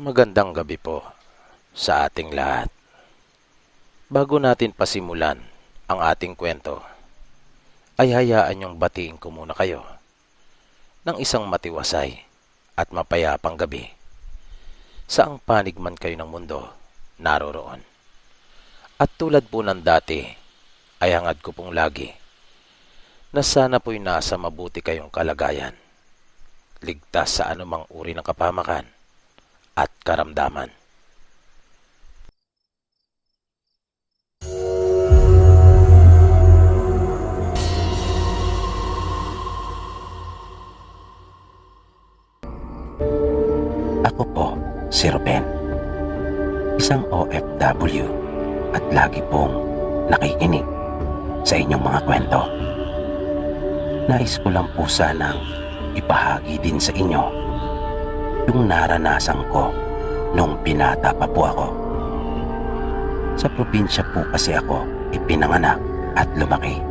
Magandang gabi po sa ating lahat. Bago natin pasimulan ang ating kwento, ay hayaan niyong batiin ko muna kayo ng isang matiwasay at mapayapang gabi. Saang panig man kayo ng mundo naroroon. At tulad po ng dati, ay hangad ko pong lagi na sana po'y nasa mabuti kayong kalagayan, ligtas sa anumang uri ng kapahamakan at karamdaman. Ako po si Ruben, isang OFW at lagi pong nakikinig sa inyong mga kwento. Nais ko lang po sanang ibahagi din sa inyo yung naranasan ko nung binata pa po ako. Sa probinsya po kasi ako ipinanganak at lumaki.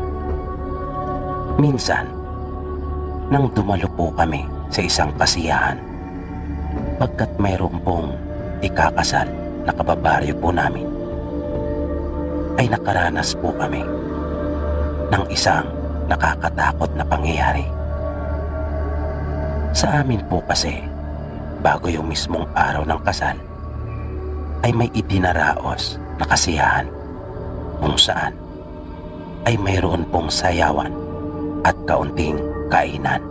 Minsan, nang dumalo po kami sa isang kasiyahan, pagkat mayroon pong ikakasal na kababaryo po namin, ay nakaranas po kami ng isang nakakatakot na pangyayari. Sa amin po kasi, bago yung mismong araw ng kasal, ay may idinaraos na kasiyahan kung saan ay mayroon pong sayawan at kaunting kainan.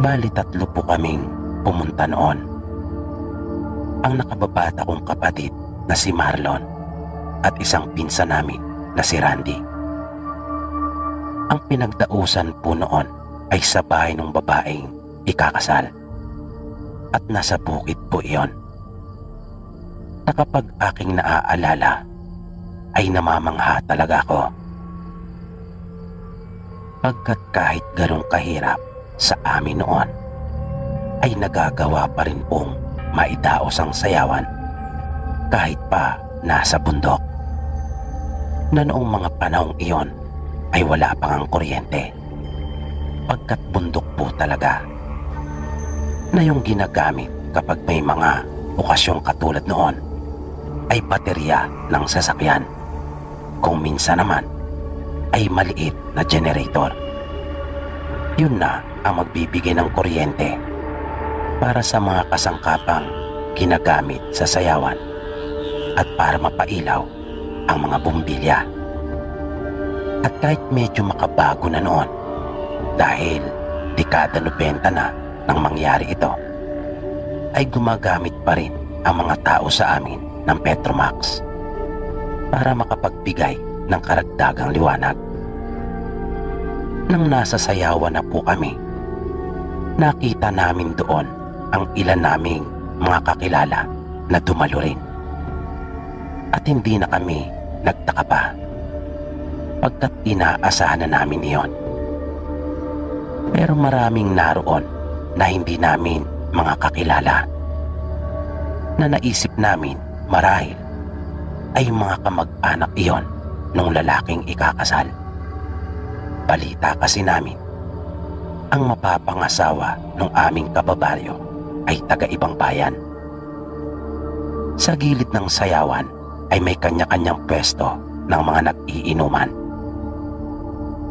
Bali 3 po kaming pumunta noon. Ang nakababata kong kapatid na si Marlon at isang pinsan namin na si Randy. Ang pinagdausan po noon ay sa bahay ng babaeng ikakasal at nasa bukid po iyon. Na kapag aking naaalala ay namamangha talaga ako. Pagkat kahit ganong kahirap sa amin noon, ay nagagawa pa rin pong maidaos ang sayawan kahit pa nasa bundok. Na noong mga panahong iyon ay wala pang ang kuryente, pagkat bundok po talaga, na yung ginagamit kapag may mga okasyong katulad noon ay baterya ng sasakyan, kung minsan naman ay maliit na generator. Yun na ang magbibigay ng kuryente para sa mga kasangkapang ginagamit sa sayawan at para mapailaw ang mga bumbilya. At kahit medyo makabago na noon, dahil dekada 90 na nang mangyari ito, ay gumagamit pa rin ang mga tao sa amin ng Petromax para makapagbigay ng karagdagang liwanag. Nang nasa sayawan na po kami, nakita namin doon ang ilan naming mga kakilala na dumalo rin. At hindi na kami nagtaka pa, pagkat inaasahan na namin iyon. Pero maraming naroon na hindi namin mga kakilala, na naisip namin marahil ay mga kamag-anak iyon nung lalaking ikakasal. Balita kasi namin, ang mapapangasawa ng aming kababaryo ay taga-ibang bayan. Sa gilid ng sayawan ay may kanya-kanyang pwesto ng mga nag-iinuman.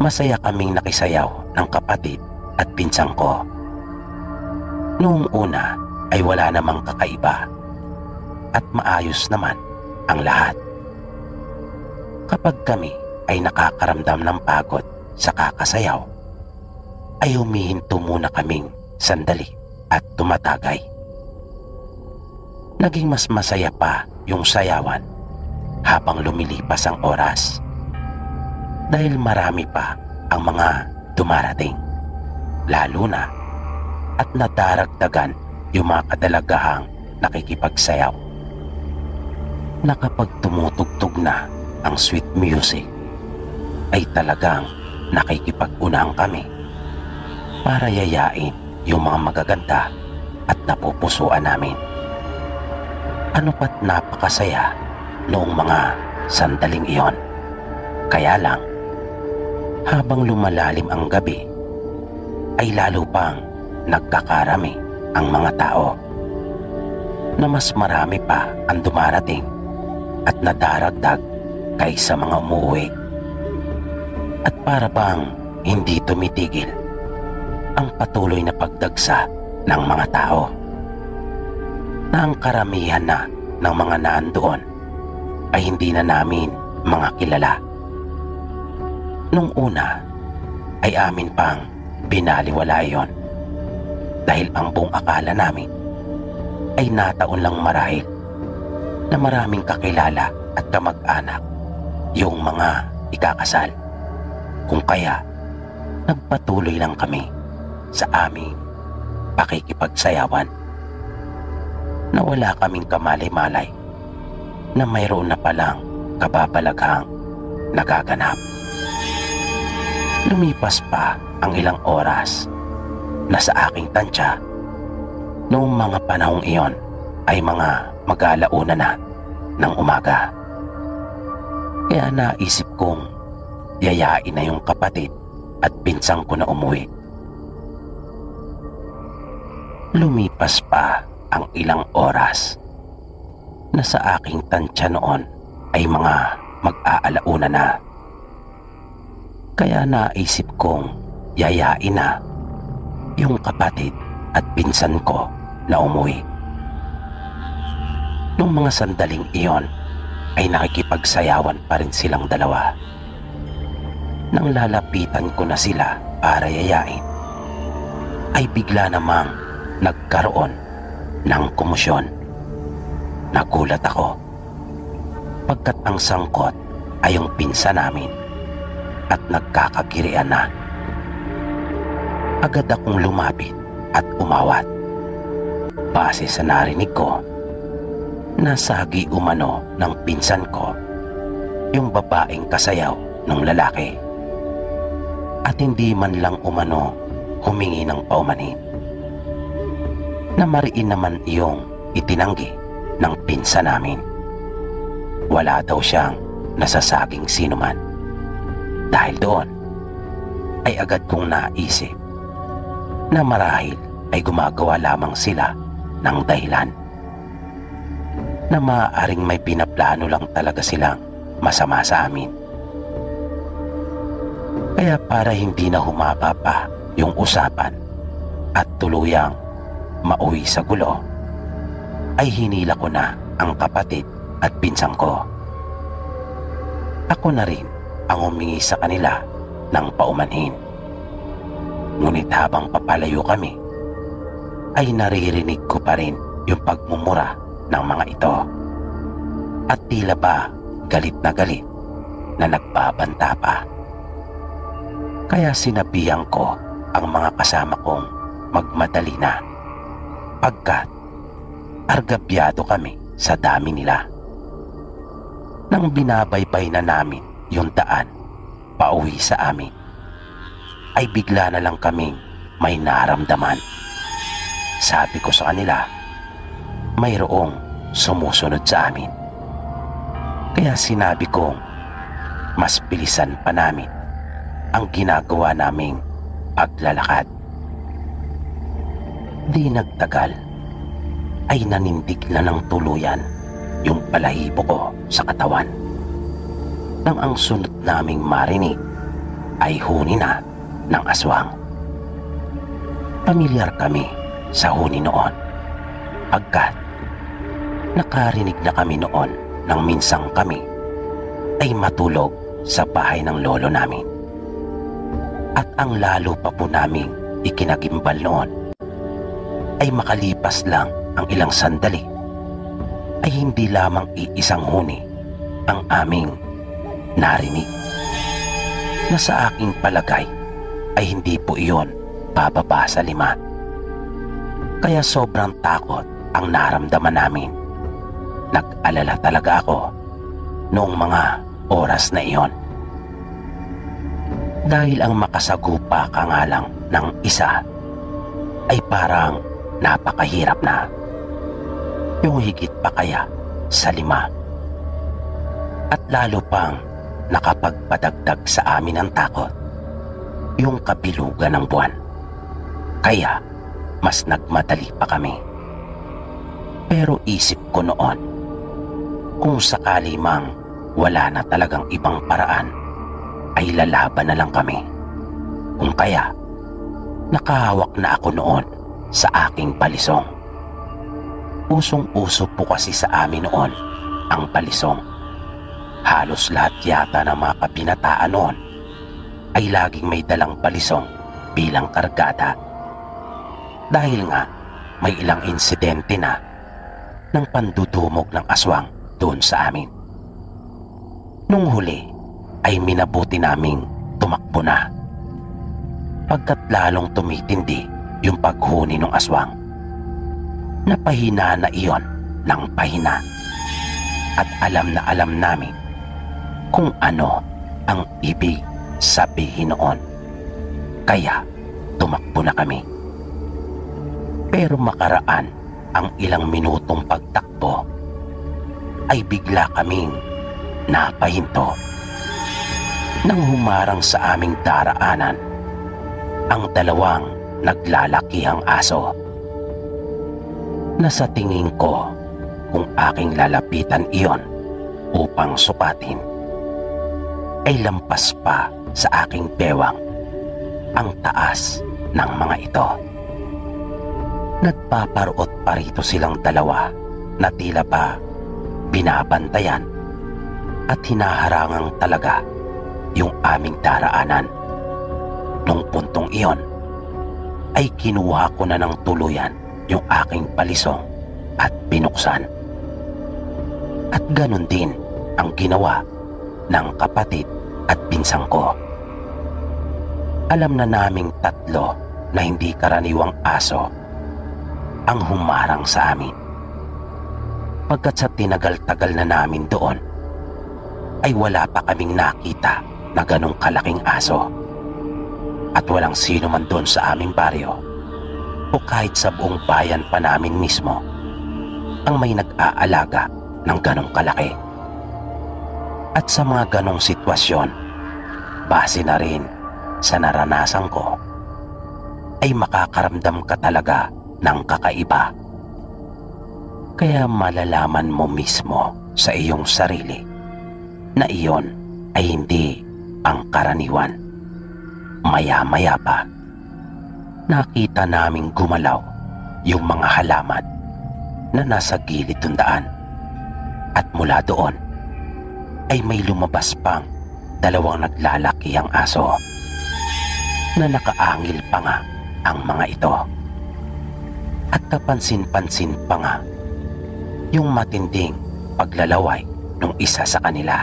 Masaya kaming nakisayaw ng kapatid at pinsang ko. Noong una ay wala namang kakaiba at maayos naman ang lahat. Kapag kami ay nakakaramdam ng pagod sa kakasayaw, ay humihinto muna kaming sandali at tumatagay. Naging mas masaya pa yung sayawan habang lumilipas ang oras, dahil marami pa ang mga dumarating, lalo na at nadaragdagan yung mga kadalagahang nakikipagsayaw, na kapag tumutugtog na ang sweet music ay talagang nakikipag-unang kami para yayain yung mga magaganda at napupusuan namin. Ano pa't napakasaya noong mga sandaling iyon. Kaya lang, habang lumalalim ang gabi, ay lalo pang nagkakarami ang mga tao na mas marami pa ang dumarating at nadaragdag kaysa mga umuwi. At para bang hindi tumitigil ang patuloy na pagdagsa ng mga tao, na ang karamihan na ng mga naandoon ay hindi na namin mga kilala. Nung una ay amin pang binaliwala iyon dahil ang buong akala namin ay nataon lang marahil na maraming kakilala at kamag-anak yung mga ikakasal. Kung kaya nagpatuloy lang kami sa aming pakikipagsayawan, na wala kaming kamalay-malay na mayroon na palang kababalaghang nagaganap. Lumipas pa ang ilang oras na sa aking tansya, noong mga panahong iyon ay mga mag-aalauna na ng umaga. Kaya naisip kong yayain na yung kapatid at pinsang ko na umuwi. Lumipas pa ang ilang oras na sa aking tansya noon ay mga mag-aalauna na. Kaya naisip kong yayain na yung kapatid at pinsan ko na umuwi. Nung mga sandaling iyon ay nakikipagsayawan pa rin silang dalawa. Nang lalapitan ko na sila para yayain, ay bigla namang nagkaroon ng komosyon. Nagulat ako pagkat ang sangkot ay yung pinsan namin at nagkakagirian na. Agad akong lumapit at umawat. Base sa narinig ko, nasagi umano ng pinsan ko yung babaeng kasayaw ng lalaki at hindi man lang umano humingi ng paumanhin. Namariin naman iyong itinanggi ng pinsan namin. Wala daw siyang nasasaging sinuman. Dahil doon ay agad kong naisip na marahil ay gumagawa lamang sila ng dahilan, na maaaring may pinaplano lang talaga silang masama sa amin. Kaya para hindi na humaba pa yung usapan at tuluyang mauwi sa gulo, ay hinila ko na ang kapatid at pinsang ko. Ako na rin ang humingi sa kanila ng paumanhin. Ngunit habang papalayo kami, ay naririnig ko pa rin yung pagmumura ng mga ito. At tila ba galit na nagbabanta pa. Kaya sinabihan ko ang mga kasama kong magmadali na, pagkat argabyado kami sa dami nila. Nang binabaybay na namin yung daan pauwi sa amin, ay bigla na lang kaming may naramdaman. Sabi ko sa kanila, mayroong sumusunod sa amin. Kaya sinabi kong mas bilisan pa namin ang ginagawa naming paglalakad. Di nagtagal ay nanindig na ng tuluyan yung balahibo ko sa katawan. Nang ang sunod naming marinig ay huni na ng aswang. Pamilyar kami sa huni noon, pagkat nakarinig na kami noon nang minsang kami ay matulog sa bahay ng lolo namin. At ang lalo pa po naming ikinagimbal noon ay makalipas lang ang ilang sandali ay hindi lamang iisang huni ang aming narinig, na sa aking palagay ay hindi po iyon bababa sa 5. Kaya sobrang takot ang naramdaman namin. Nag-alala talaga ako noong mga oras na iyon, dahil ang makasagupa ka nga lang ng isa ay parang napakahirap na. Yung higit pa kaya sa 5. At lalo pang nakapagpadagdag sa amin ng takot yung kabilugan ng buwan. Kaya mas nagmadali pa kami. Pero isip ko noon, kung sakali mang wala na talagang ibang paraan, ay lalaban na lang kami. Kung kaya, nakahawak na ako noon sa aking palisong. Usong-uso po kasi sa amin noon ang palisong. Halos lahat yata ng mga kabinataan noon ay laging may dalang palisong bilang kargada. Dahil nga may ilang insidente na ng pandudumog ng aswang doon sa amin. Nung huli ay minabuti naming tumakbo na, pagkat lalong tumitindi yung paghuni ng aswang. Napahina na iyon ng pahina, at alam na alam namin kung ano ang ibig sabihin noon. Kaya tumakbo na kami. Pero makaraan ang ilang minutong pagtakbo ay bigla kaming napahinto nang humarang sa aming daraanan ang dalawang naglalakihang aso na sa tingin ko, kung aking lalapitan iyon upang sukatin, ay lampas pa sa aking bewang ang taas ng mga ito. Nagpaparoot pa rito silang dalawa na tila ba binabantayan at hinaharangang talaga yung aming daraanan. Nung puntong iyon ay kinuha ko na ng tuluyan yung aking palisong at binuksan. At ganun din ang ginawa ng kapatid at pinsang ko. Alam na naming tatlo na hindi karaniwang aso ang humarang sa amin. Pagkat sa tinagal-tagal na namin doon, ay wala pa kaming nakita na ganong kalaking aso. At walang sino man doon sa aming baryo o kahit sa buong bayan pa namin mismo ang may nag-aalaga ng ganong kalaki. At sa mga ganong sitwasyon, base na rin sa naranasan ko, ay makakaramdam ka talaga ng kakaiba. Kaya malalaman mo mismo sa iyong sarili na iyon ay hindi ang karaniwan. Maya-maya pa, nakita naming gumalaw yung mga halaman na nasa gilid ng daan. At mula doon ay may lumabas pang dalawang naglalakihang aso na nakaangil pa nga ang mga ito. At kapansin-pansin pa nga yung matinding paglalaway ng isa sa kanila.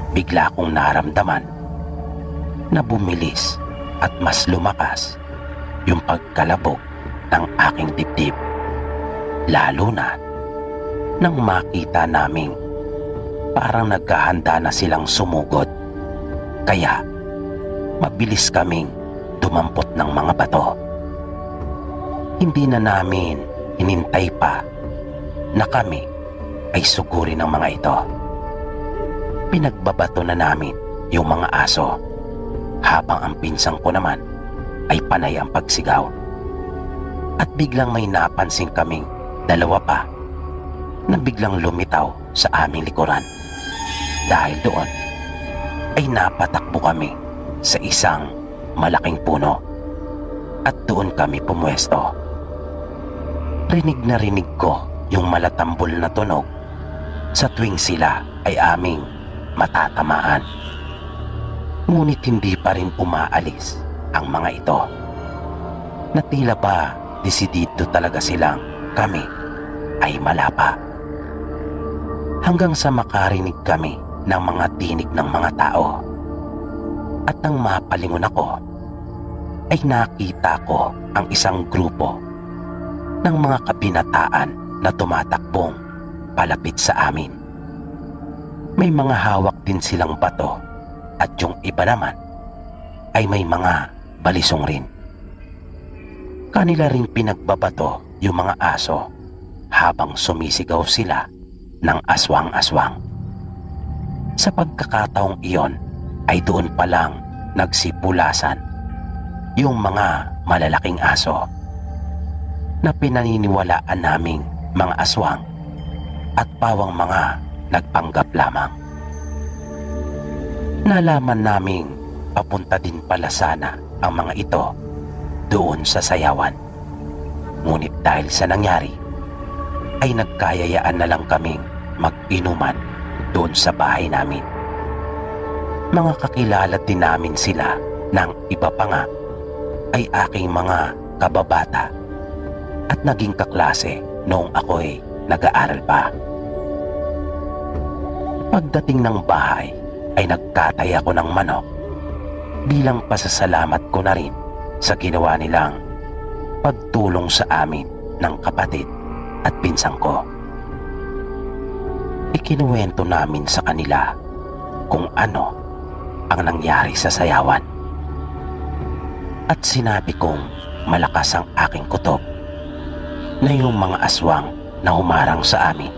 Bigla kong naramdaman na bumilis at mas lumakas yung pagkalabog ng aking dibdib. Lalo na nang makita naming parang naghahanda na silang sumugod. Kaya mabilis kaming dumampot ng mga bato. Hindi na namin hinintay pa na kami ay sugurin ng mga ito. Pinagbabato na namin yung mga aso, habang ang pinsang ko naman ay panay ang pagsigaw. At biglang may napansin kaming dalawa pa na biglang lumitaw sa aming likuran. Dahil doon ay napatakbo kami sa isang malaking puno at doon kami pumwesto. Rinig na rinig ko yung malatambol na tunog sa tuwing sila ay aming matatamaan. Ngunit hindi pa rin umaalis ang mga ito, na tila ba desidido talaga silang kami ay malapa. Hanggang sa makarinig kami ng mga tinig ng mga tao. At nang mapalingon ako, ay nakita ko ang isang grupo ng mga kabinataan na tumatakbong palapit sa amin. May mga hawak din silang bato at yung iba naman ay may mga balisong rin. Kanila ring pinagbabato yung mga aso habang sumisigaw sila ng aswang-aswang. Sa pagkakataong iyon ay doon pa lang nagsipulasan yung mga malalaking aso na pinaniniwalaan naming mga aswang at pawang mga nagpanggap lamang. Nalaman naming papunta din pala sana ang mga ito doon sa sayawan. Ngunit dahil sa nangyari, ay nagkayayaan na lang kaming mag-inuman doon sa bahay namin. Mga kakilala din namin sila ng iba pa nga ay aking mga kababata at naging kaklase noong ako'y nag-aaral pa. Pagdating ng bahay ay nagkatay ako ng manok bilang pasasalamat ko na rin sa ginawa nilang pagtulong sa amin ng kapatid at pinsang ko. Ikinuwento namin sa kanila kung ano ang nangyari sa sayawan. At sinabi kong malakas ang aking kutob na yung mga aswang na humarang sa amin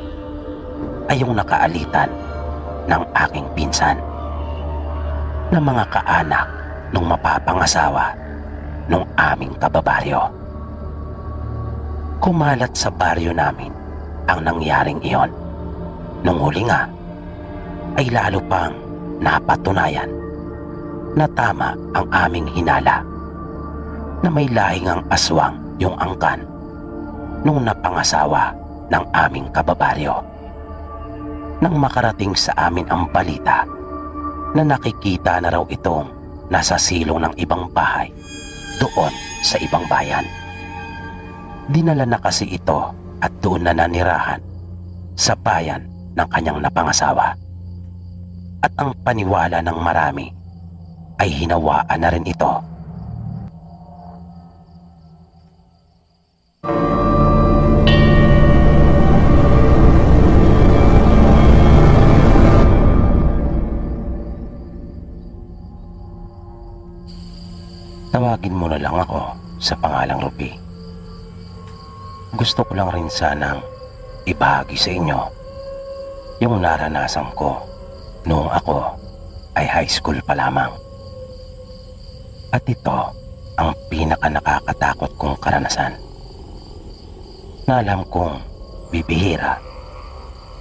ay yung nakaalitan ng aking pinsan na mga kaanak nung mapapangasawa nung aming kababaryo. Kumalat sa baryo namin ang nangyaring iyon. Nung huli nga, ay lalo pang napatunayan na tama ang aming hinala na may lahing ang aswang yung angkan nung napangasawa ng aming kababaryo. Nang makarating sa amin ang balita na nakikita na raw itong nasa silong ng ibang bahay doon sa ibang bayan, dinala na kasi ito at doon na nanirahan sa bayan ng kanyang napangasawa. At ang paniwala ng marami ay hinawaan na rin ito. Tawagin mo na lang ako sa pangalang Rupi. Gusto ko lang rin sanang ibahagi sa inyo yung naranasan ko noong ako ay high school pa lamang. At ito ang pinaka nakakatakot kong karanasan na alam kong bibihira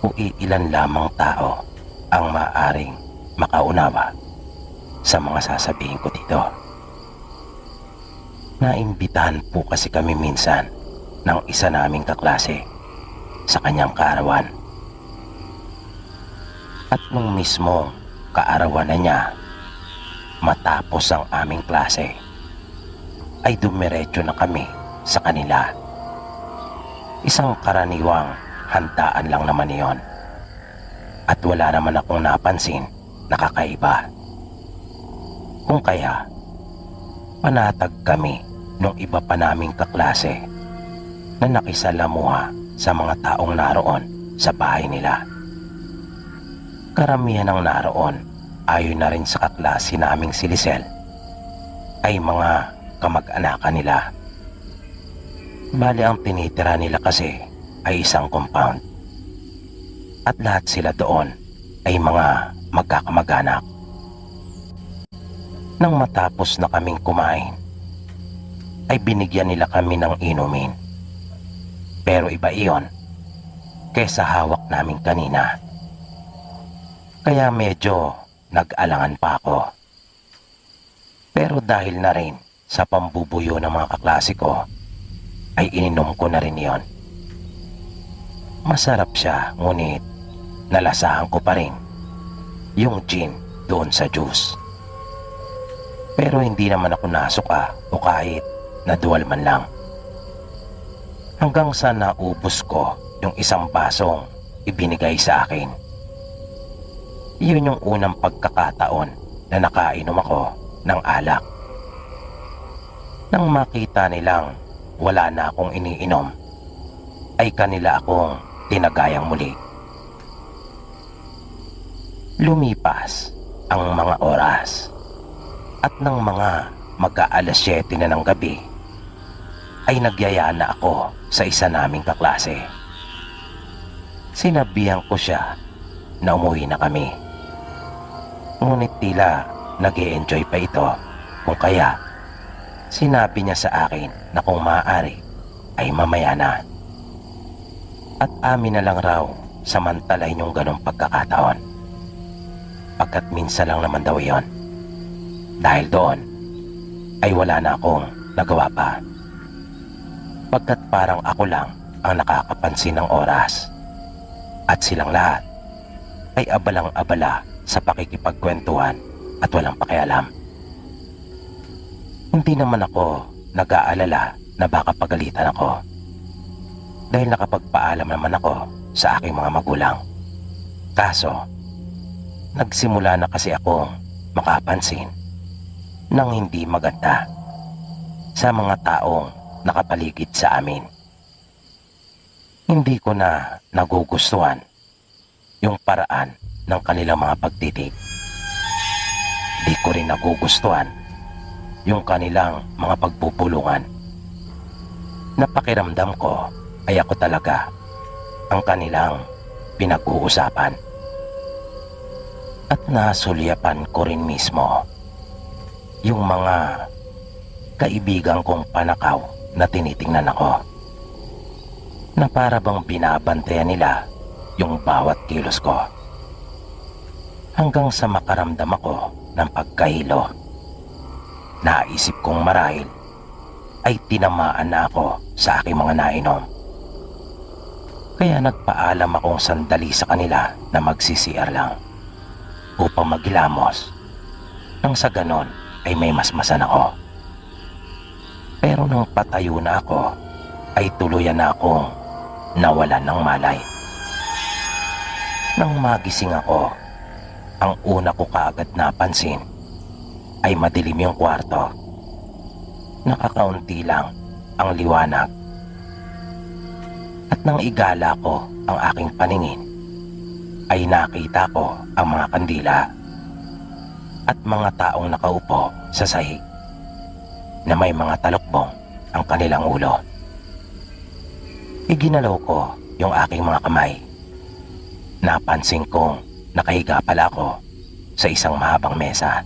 o iilan lamang tao ang maaaring makaunawa sa mga sasabihin ko dito. Naimbitahan po kasi kami minsan ng isa naming kaklase sa kanyang kaarawan. At nung mismong kaarawan na niya, matapos ang aming klase, ay dumiretso na kami sa kanila. Isang karaniwang handaan lang naman iyon. At wala naman akong napansin na kakaiba. Kung kaya, panatag kami nung iba pa naming kaklase na nakisalamuha sa mga taong naroon sa bahay nila. Karamihan ng naroon, ayon na rin sa kaklase naming si Lisel, ay mga kamag-anakan nila. Bali ang tinitira nila kasi ay isang compound. At lahat sila doon ay mga magkakamag-anak. Nang matapos na kaming kumain, ay binigyan nila kami ng inumin. Pero iba iyon kesa hawak namin kanina. Kaya medyo nag-alangan pa ako. Pero dahil na rin sa pambubuyo ng mga kaklase ko, ay ininom ko na rin iyon. Masarap siya, ngunit nalasahan ko pa rin yung gin doon sa juice. Pero hindi naman ako nasuka o kahit naduwal man lang. Hanggang sa naubos ko yung isang basong ibinigay sa akin. Yun yung unang pagkakataon na nakainom ako ng alak. Nang makita nilang wala na akong iniinom, ay kanila akong tinagayang muli. Lumipas ang mga oras at nang mga mag-aalas 7 na ng gabi, ay nagyaya na ako sa isa naming kaklase. Sinabihan ko siya na umuwi na kami. Ngunit tila nag-e-enjoy pa ito, kung kaya sinabi niya sa akin na kung maaari ay mamaya na. At amin na lang raw samantalahin yung ganong pagkakataon. Pagkat minsan lang naman daw iyon. Dahil doon ay wala na akong nagawa pa. Pagkat parang ako lang ang nakakapansin ng oras. At silang lahat ay abalang-abala sa pakikipagkwentuhan at walang pakialam. Hindi naman ako nag-aalala na baka pagalitan ako. Dahil nakapagpaalam naman ako sa aking mga magulang. Kaso, nagsimula na kasi akong makapansin ng hindi maganda sa mga taong nakapaligid sa amin. Hindi ko na nagugustuhan yung paraan ng kanilang mga pagtitig. Di ko rin nagugustuhan yung kanilang mga pagpupulungan. Napakiramdam ko ay ako talaga ang kanilang pinag-uusapan. At nasulyapan ko rin mismo yung mga kaibigan kong panakaw na tinitingnan ako, na para bang binabantayan nila yung bawat kilos ko. Hanggang sa makaramdam ako ng pagkahilo. Naisip kong marahil ay tinamaan na ako sa aking mga nainom. Kaya nagpaalam akong sandali sa kanila na magsi-CR lang upang maghilamos, nang sa ganon ay may masmasan ako. Pero nang patayo na ako ay tuluyan na akong nawalan ng malay. Nang magising ako, ang una ko kaagad napansin ay madilim yung kwarto. Nakakaunti lang ang liwanag. At nang igala ko ang aking paningin, ay nakita ko ang mga kandila at mga taong nakaupo sa sahig na may mga talukbong ang kanilang ulo. Iginalaw ko yung aking mga kamay. Napansin kong nakahiga pala ako sa isang mahabang mesa.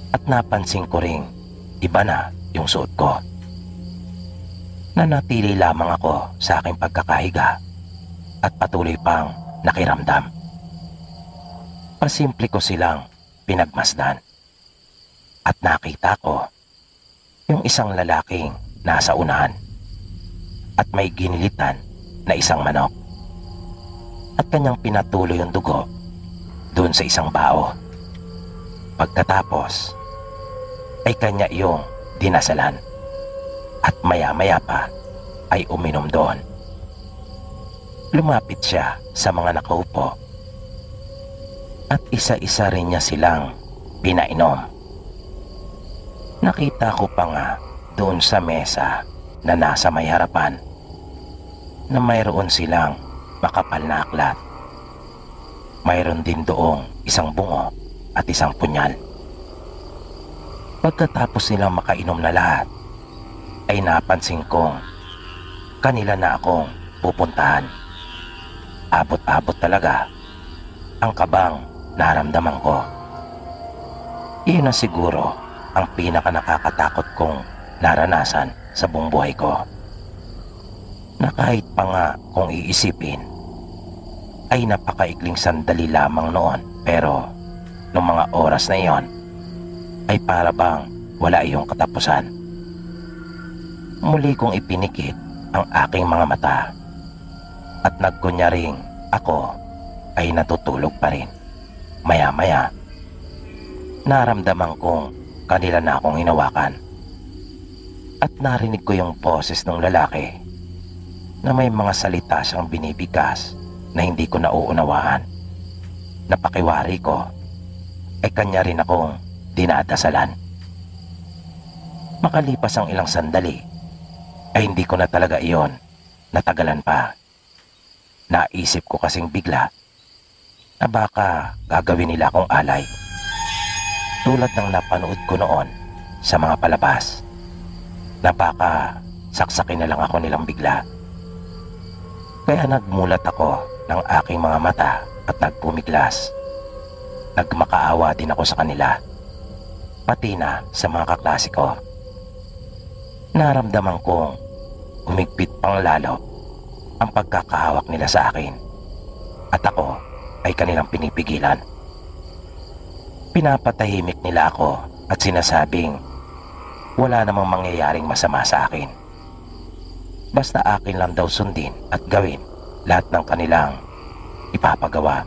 At napansin ko ring iba na yung suot ko. Nanatili lamang ako sa aking pagkakahiga at patuloy pang nakiramdam. Pasimple ko silang pinagmasdan. At nakita ko yung isang lalaking nasa unahan at may ginilitan na isang manok. At kanyang pinatuloy yung dugo doon sa isang bao. Pagkatapos ay kanya yung dinasalan at maya-maya pa ay uminom doon. Lumapit siya sa mga nakaupo at isa-isa rin niya silang pinainom. Nakita ko pa nga doon sa mesa na nasa may harapan na mayroon silang makapal na aklat. Mayroon din doong isang bungo at isang punyal. Pagkatapos nilang makainom na lahat, ay napansin kong kanila na akong pupuntahan. Abot-abot talaga ang kabang naramdaman ko. Iyon na siguro ang pinaka nakakatakot kong naranasan sa buong buhay ko. Na kahit pa nga kung iisipin, ay napakaikling sandali lamang noon, pero nung mga oras na iyon ay para bang wala iyong katapusan. Muli kong ipinikit ang aking mga mata at nagkunyaring ako ay natutulog pa rin. Maya-maya, naramdaman kong kanila na akong hinawakan at narinig ko yung boses ng lalaki na may mga salita siyang binibigkas na hindi ko nauunawaan. Napakiwari ko ay kanya rin akong dinadasalan. Makalipas ang ilang sandali ay hindi ko na talaga iyon natagalan pa. Naisip ko kasing bigla na baka gagawin nila akong alay, tulad ng napanood ko noon sa mga palabas, na baka saksakin na lang ako nilang bigla. Kaya nagmulat ako ng aking mga mata at nagpumiglas. Nagmakaawa din ako sa kanila, pati na sa mga kaklase ko. Naramdaman kong humigpit pang lalo ang pagkakahawak nila sa akin at ako ay kanilang pinipigilan. Pinapatahimik nila ako at sinasabing wala namang mangyayaring masama sa akin. Basta akin lang daw sundin at gawin lahat ng kanilang ipapagawa.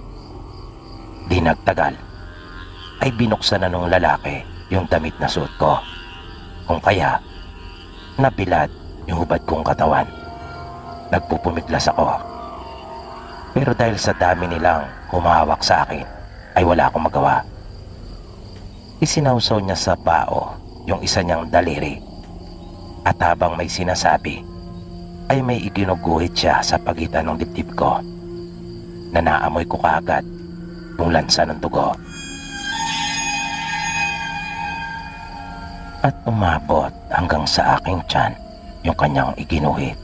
Di nagtagal ay binuksan na nung lalaki yung damit na suot ko. Kung kaya, nabilad yung hubad kong katawan. Nagpupumiglas ako. Pero dahil sa dami nilang humahawak sa akin, ay wala akong magawa. Isinawsaw niya sa bao yung isa niyang daliri. At habang may sinasabi, ay may iginuguhit siya sa pagitan ng dibdib ko. Na naamoy ko kaagad yung lansa ng dugo. At umabot hanggang sa aking tiyan yung kanyang iginuhit.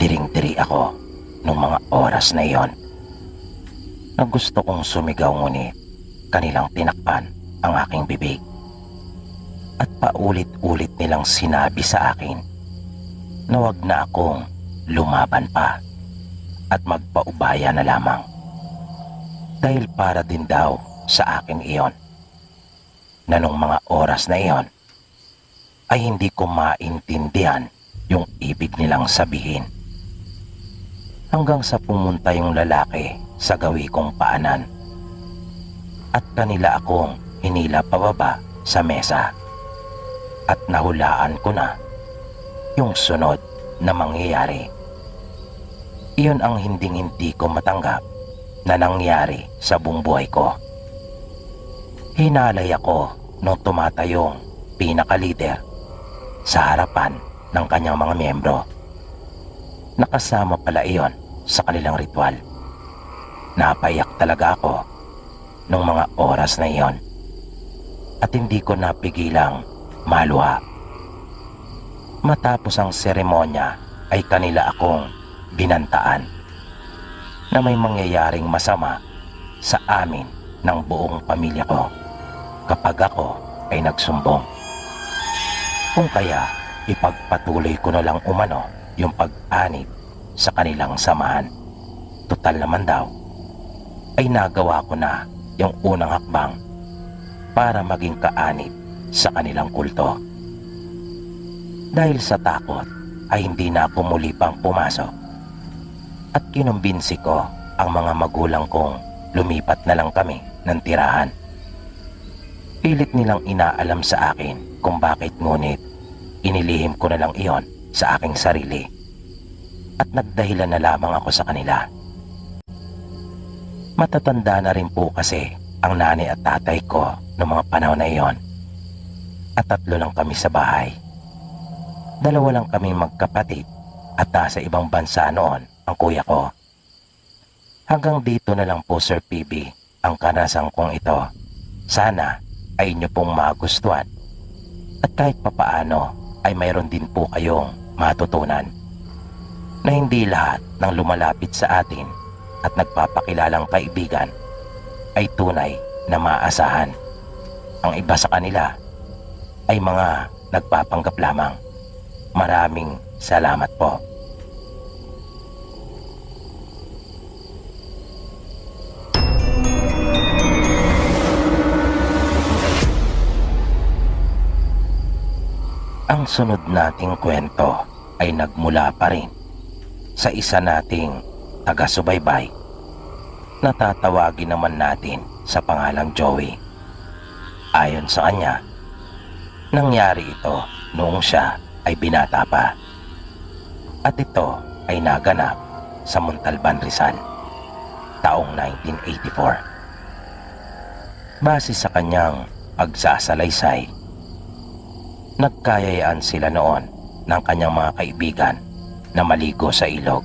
Diring-diri ako nung mga oras na iyon. Na gusto kong sumigaw ngunit kanilang tinakpan ang aking bibig. At paulit-ulit nilang sinabi sa akin na wag na akong lumaban pa at magpaubaya na lamang. Dahil para din daw sa akin iyon. Na nung mga oras na iyon ay hindi ko maintindihan yung ibig nilang sabihin. Hanggang sa pumunta yung lalaki sa gawi kong paanan. At kanila akong hinila pababa sa mesa. At nahulaan ko na yung sunod na mangyayari. Iyon ang hindi ko matanggap na nangyari sa buong buhay ko. Hinalay ako nung tumatayong pinakalider sa harapan ng kanyang mga miyembro. Nakasama pala iyon sa kanilang ritual. Napaiyak talaga ako nung mga oras na iyon at hindi ko napigilang maluha. Matapos ang seremonya ay kanila akong binantaan na may mangyayaring masama sa amin ng buong pamilya ko kapag ako ay nagsumbong. Kung kaya ipagpatuloy ko na lang umano yung pag-anib sa kanilang samahan. Total naman daw ay nagawa ko na yung unang hakbang para maging kaanib sa kanilang kulto. Dahil sa takot ay hindi na ako muli pang pumasok at kinumbinsi ko ang mga magulang kong lumipat na lang kami ng tirahan. Pilit nilang inaalam sa akin kung bakit, ngunit inilihim ko na lang iyon sa aking sarili at nagdahilan na lamang ako sa kanila. Matatanda na rin po kasi ang nanay at tatay ko noong mga panahon na iyon at 3 lang kami sa bahay. 2 lang kaming magkapatid at nasa ibang bansa noon ang kuya ko. Hanggang dito na lang po, Sir PB, ang karanasan kong ito. Sana ay inyo pong magustuhan at kahit papaano ay mayroon din po kayong matutunan na hindi lahat ng lumalapit sa atin at nagpapakilalang kaibigan ay tunay na maasahan. Ang iba sa kanila ay mga nagpapanggap lamang. Maraming salamat po. Ang sunod nating kwento ay nagmula pa rin sa isa nating taga-subaybay na tatawagin naman natin sa pangalang Joey. Ayon sa kanya, nangyari ito noong siya ay binata pa. At ito ay naganap sa Montalban, Rizal, taong 1984. Base sa kanyang pagsasalaysay, nagkayayaan sila noon ng kanyang mga kaibigan na maligo sa ilog.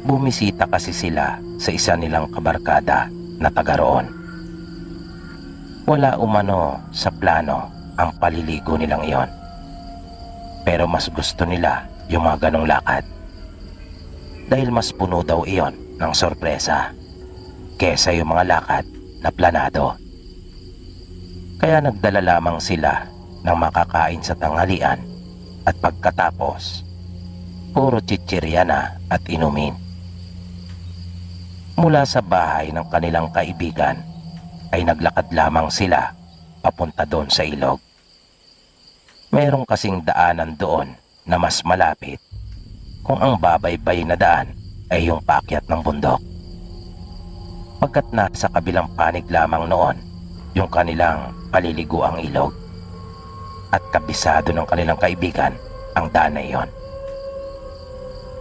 Bumisita kasi sila sa isa nilang kabarkada na taga roon. Wala umano sa plano ang paliligo nilang iyon. Pero mas gusto nila yung mga ganong lakad. Dahil mas puno daw iyon ng sorpresa kesa yung mga lakad na planado. Kaya nagdala lamang sila ng makakain sa tanghalian at pagkatapos Puro chichirya na at inumin. Mula sa bahay ng kanilang kaibigan ay naglakad lamang sila papunta doon sa ilog. Merong kasing daanan doon na mas malapit kung ang babaybay na daan ay yung paakyat ng bundok. Pagkat nasa kabilang panig lamang noon yung kanilang paliliguang ilog at kabisado ng kanilang kaibigan ang daan na iyon.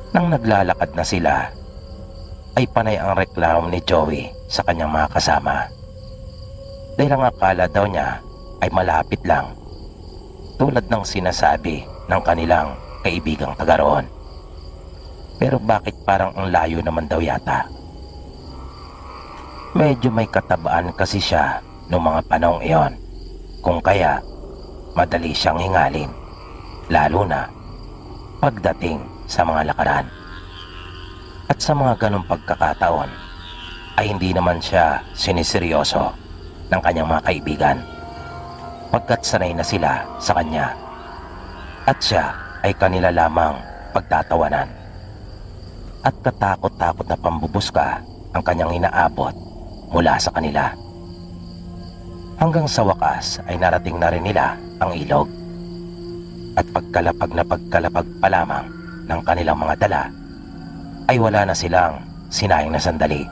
Nang naglalakad na sila ay panay ang reklamo ni Joey sa kanyang mga kasama dahil ang akala daw niya ay malapit lang tulad ng sinasabi ng kanilang kaibigang taga roon. Pero bakit parang ang layo naman daw yata? Medyo may katabaan kasi siya noong mga panahong iyon, kung kaya madali siyang hingalin, lalo na pagdating sa mga lakaran. At sa mga ganong pagkakataon ay hindi naman siya siniseryoso ng kanyang mga kaibigan pagkat sanay na sila sa kanya at siya ay kanila lamang pagtatawanan. At katakot-takot na pambubuska ang kanyang inaabot mula sa kanila. Hanggang sa wakas ay narating na rin nila ang ilog. At pagkalapag pa lamang ng kanilang mga dala ay wala na silang sinayang na sandali.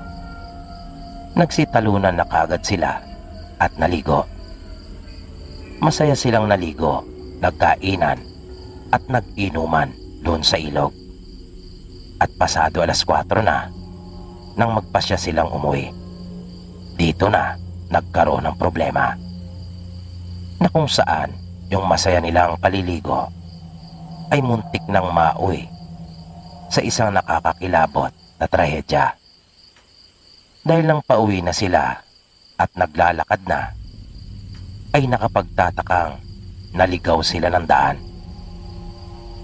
Nagsitalunan na kagad sila at naligo. Masaya silang naligo, nagkainan at nag-inuman doon sa ilog. At pasado 4:00 na nang magpasya silang umuwi. Dito na nagkaroon ng problema na kung saan yung masaya nilang paliligo ay muntik nang mauwi sa isang nakakakilabot na trahedya. Dahil nang pauwi na sila at naglalakad na ay nakapagtatakang naligaw sila ng daan.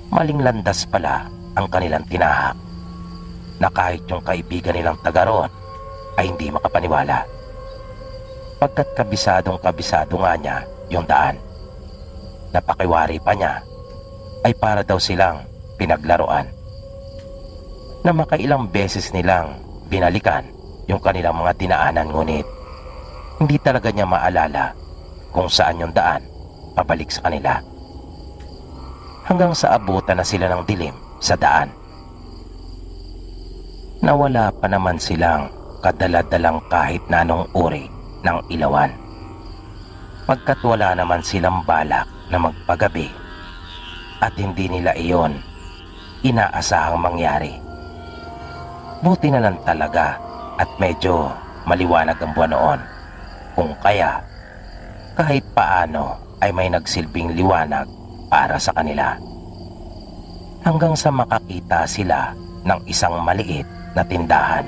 Maling landas pala ang kanilang tinahak na kahit yung kaibigan nilang taga roon ay hindi makapaniwala pagkat kabisado nga niya yung daan. Napakiwari pa niya ay para daw silang pinaglaruan na makailang beses nilang binalikan yung kanilang mga dinaanan, ngunit hindi talaga niya maalala kung saan yung daan pabalik sa kanila. Hanggang sa abutan na sila ng dilim sa daan. Nawala pa naman silang kadaladalang kahit na anong uri ng ilawan. Pagkat wala naman silang balak na magpagabi at hindi nila iyon inaasahang mangyari. Buti na lang talaga at medyo maliwanag ang buwan noon, kung kaya kahit paano ay may nagsilbing liwanag para sa kanila. Hanggang sa makakita sila ng isang maliit na tindahan.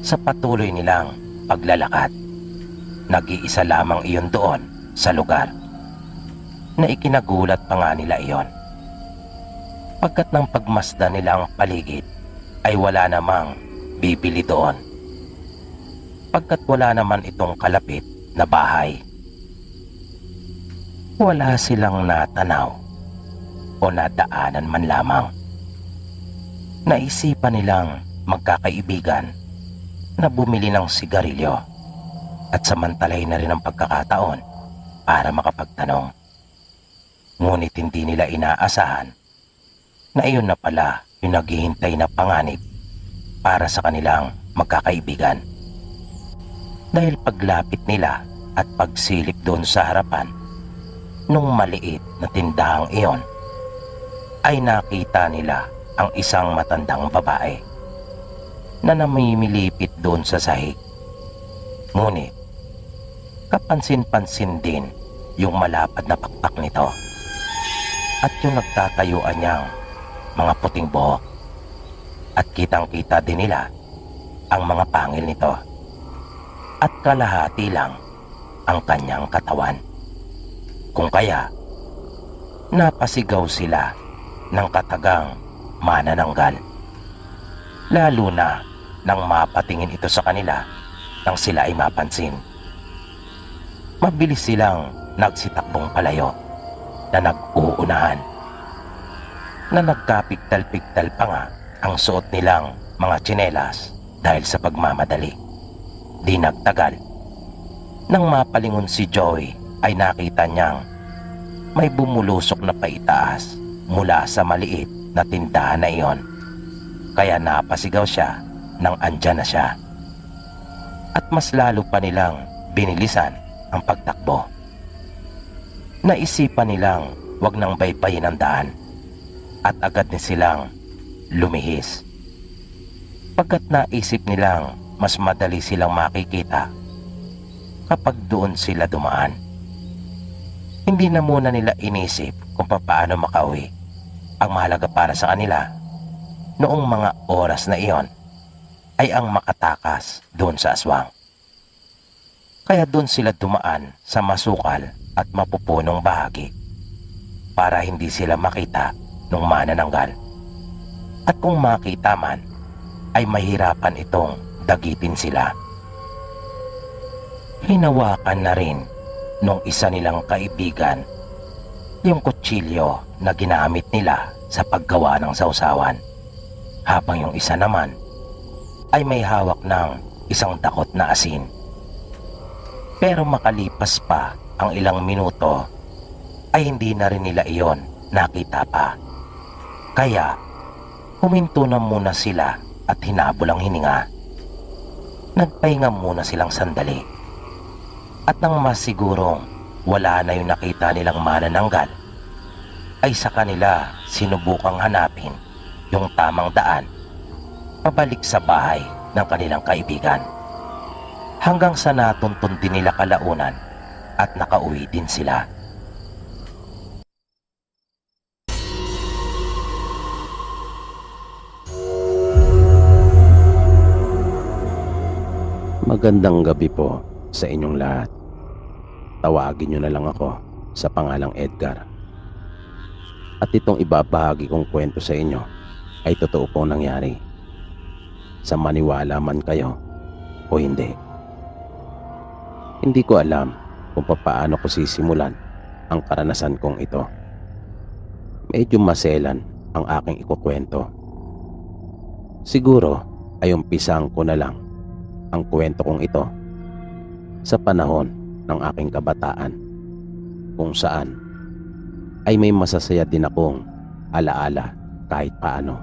Sa patuloy nilang paglalakad, nag-iisa lamang iyon doon sa lugar na ikinagulat pa nga nila iyon. Pagkat ng pagmasdan nila ang paligid ay wala namang bibili doon. Pagkat wala naman itong kalapit na bahay. Wala silang natanaw o nadaanan man lamang. Naisipan nilang magkakaibigan na bumili ng sigarilyo at samantalay na rin ang pagkakataon para makapagtanong. Ngunit hindi nila inaasahan na iyon na pala yung naghihintay na panganib para sa kanilang magkakaibigan. Dahil paglapit nila at pagsilip doon sa harapan nung maliit na tindahang iyon, ay nakita nila ang isang matandang babae na namimilipit doon sa sahig. Ngunit kapansin-pansin din yung malapad na pakpak nito at yung nagtatayuan niyang mga puting buhok, at kitang-kita din nila ang mga pangil nito at kalahati lang ang kanyang katawan. Kung kaya napasigaw sila ng katagang manananggal, lalo na nang mapatingin ito sa kanila nang sila ay mapansin. Mabilis silang nagsitakbong palayo na nag-uunahan. na nagkapigtal-pigtal pa nga ang suot nilang mga tsinelas dahil sa pagmamadali. Di nagtagal, nang mapalingon si Joey ay nakita niyang may bumulusok na paitaas mula sa maliit na tindahan na iyon. Kaya napasigaw siya nang andyan na siya. At mas lalo pa nilang binilisan ang pagtakbo. Naisipan nilang wag nang baybayin ang daan at agad ni silang lumihis. Pagkat naisip nilang mas madali silang makikita kapag doon sila dumaan. Hindi na muna nila inisip kung paano makauwi. Ang mahalaga para sa kanila noong mga oras na iyon ay ang makatakas doon sa aswang. Kaya doon sila dumaan sa masukal at mapupunong bahagi para hindi sila makita ng manananggal. At kung makita man, ay mahirapan itong dagitin sila. Hinawakan na rin nung isa nilang kaibigan yung kutsilyo na ginamit nila sa paggawa ng sausawan, habang yung isa naman ay may hawak ng isang dakot na asin. Pero makalipas pa ang ilang minuto ay hindi na rin nila iyon nakita pa. Kaya huminto na muna sila at hinabol ang hininga. Nagpahinga muna silang sandali. At nang masigurong wala na yung nakita nilang manananggal, ay sa kanila sinubukang hanapin yung tamang daan pabalik sa bahay ng kanilang kaibigan. Hanggang sa natuntun din nila kalaunan at nakauwi din sila. Magandang gabi po sa inyong lahat. Tawagin niyo na lang ako sa pangalang Edgar. At itong ibabahagi kong kwento sa inyo ay totoo pong nangyari. Sa maniwala man kayo o hindi. Hindi ko alam kung paano ko sisimulan ang karanasan kong ito. Medyo maselan ang aking ikukwento. Siguro ay umpisang ko na lang ang kwento kong ito sa panahon ng aking kabataan, kung saan ay may masasaya din akong alaala kahit paano.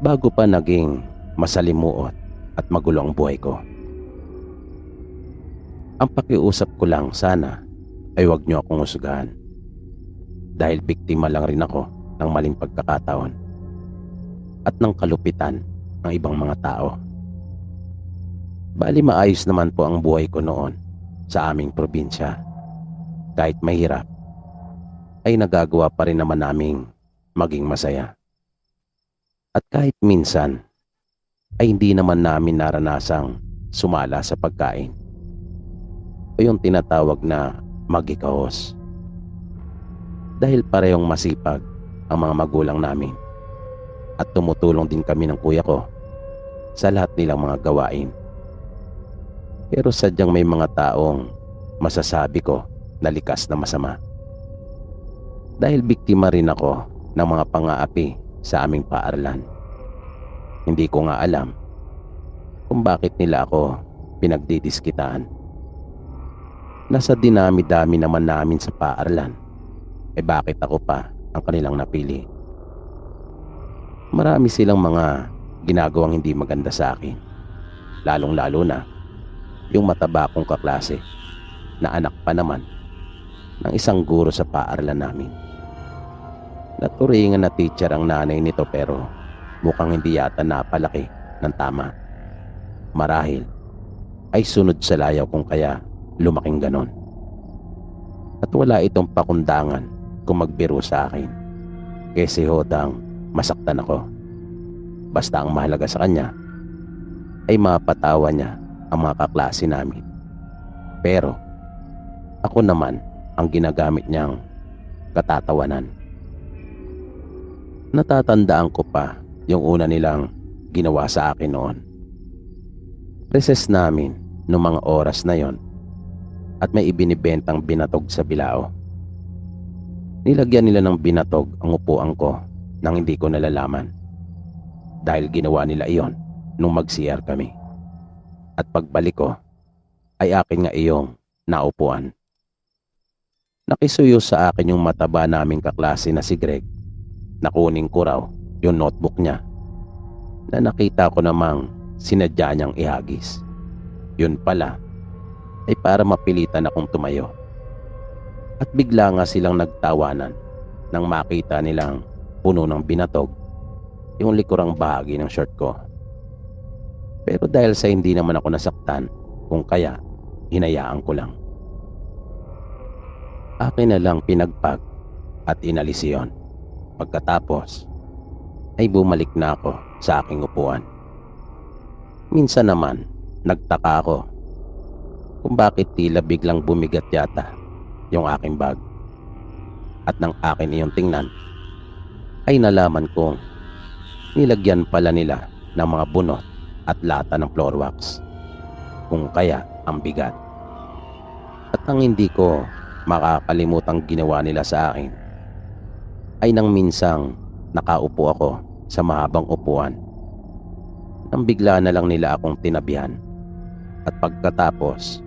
Bago pa naging masalimuot at magulo ang buhay ko. Ang pakiusap ko lang sana ay huwag niyo akong husgahan, dahil biktima lang rin ako ng maling pagkakataon at ng kalupitan ng ibang mga tao. Bali maayos naman po ang buhay ko noon sa aming probinsya. Kahit mahirap, ay nagagawa pa rin naman naming maging masaya. At kahit minsan, ay hindi naman namin naranasang sumala sa pagkain o yung tinatawag na magikahos. Dahil parehong masipag ang mga magulang namin at tumutulong din kami ng kuya ko sa lahat nilang mga gawain. Pero sadyang may mga taong masasabi ko na likas na masama. Dahil biktima rin ako ng mga pang-aapi sa aming paaralan. Hindi ko nga alam kung bakit nila ako pinagdidiskitaan. Nasa dinami-dami naman namin sa paaralan, bakit ako pa ang kanilang napili? Marami silang mga ginagawang hindi maganda sa akin, lalong-lalo na yung mataba kong kaklase na anak pa naman ng isang guro sa paaralan namin. Naturingan na teacher ang nanay nito, pero mukhang hindi yata napalaki ng tama. Marahil ay sunod sa layaw kung kaya lumaking ganon. At wala itong pakundangan kung magbiro sa akin, kasi hodang masaktan ako. Basta ang mahalaga sa kanya ay mapatawa niya ang mga kaklase namin. Pero ako naman ang ginagamit niyang katatawanan. Natatandaan ko pa yung una nilang ginawa sa akin noon. Recess namin noong mga oras na yon at may ibinibentang binatog sa bilao. Nilagyan nila ng binatog ang upuan ko nang hindi ko nalalaman. Dahil ginawa nila iyon nung mag-CR kami. At pagbalik ko, ay akin nga iyong naupuan. Nakisuyo sa akin yung mataba naming kaklase na si Greg. Nakunin ko raw yung notebook niya na nakita ko namang sinadya niyang ihagis. Yun pala ay para mapilitan akong tumayo. At bigla nga silang nagtawanan nang makita nilang puno ng binatog yung likurang bahagi ng shirt ko. Pero dahil sa hindi naman ako nasaktan, kung kaya hinayaan ko lang. Akin na lang pinagpag at inalis iyon. Pagkatapos ay bumalik na ako sa aking upuan. Minsan naman nagtaka ako kung bakit tila biglang bumigat yata yung aking bag. At nang akin iyong tingnan, ay nalaman kong nilagyan pala nila ng mga bunot at lata ng floor wax. Kung kaya ang bigat. At ang hindi ko makakalimutang ginawa nila sa akin ay nang minsang nakaupo ako sa mahabang upuan. Nang bigla na lang nila akong tinabihan. At pagkatapos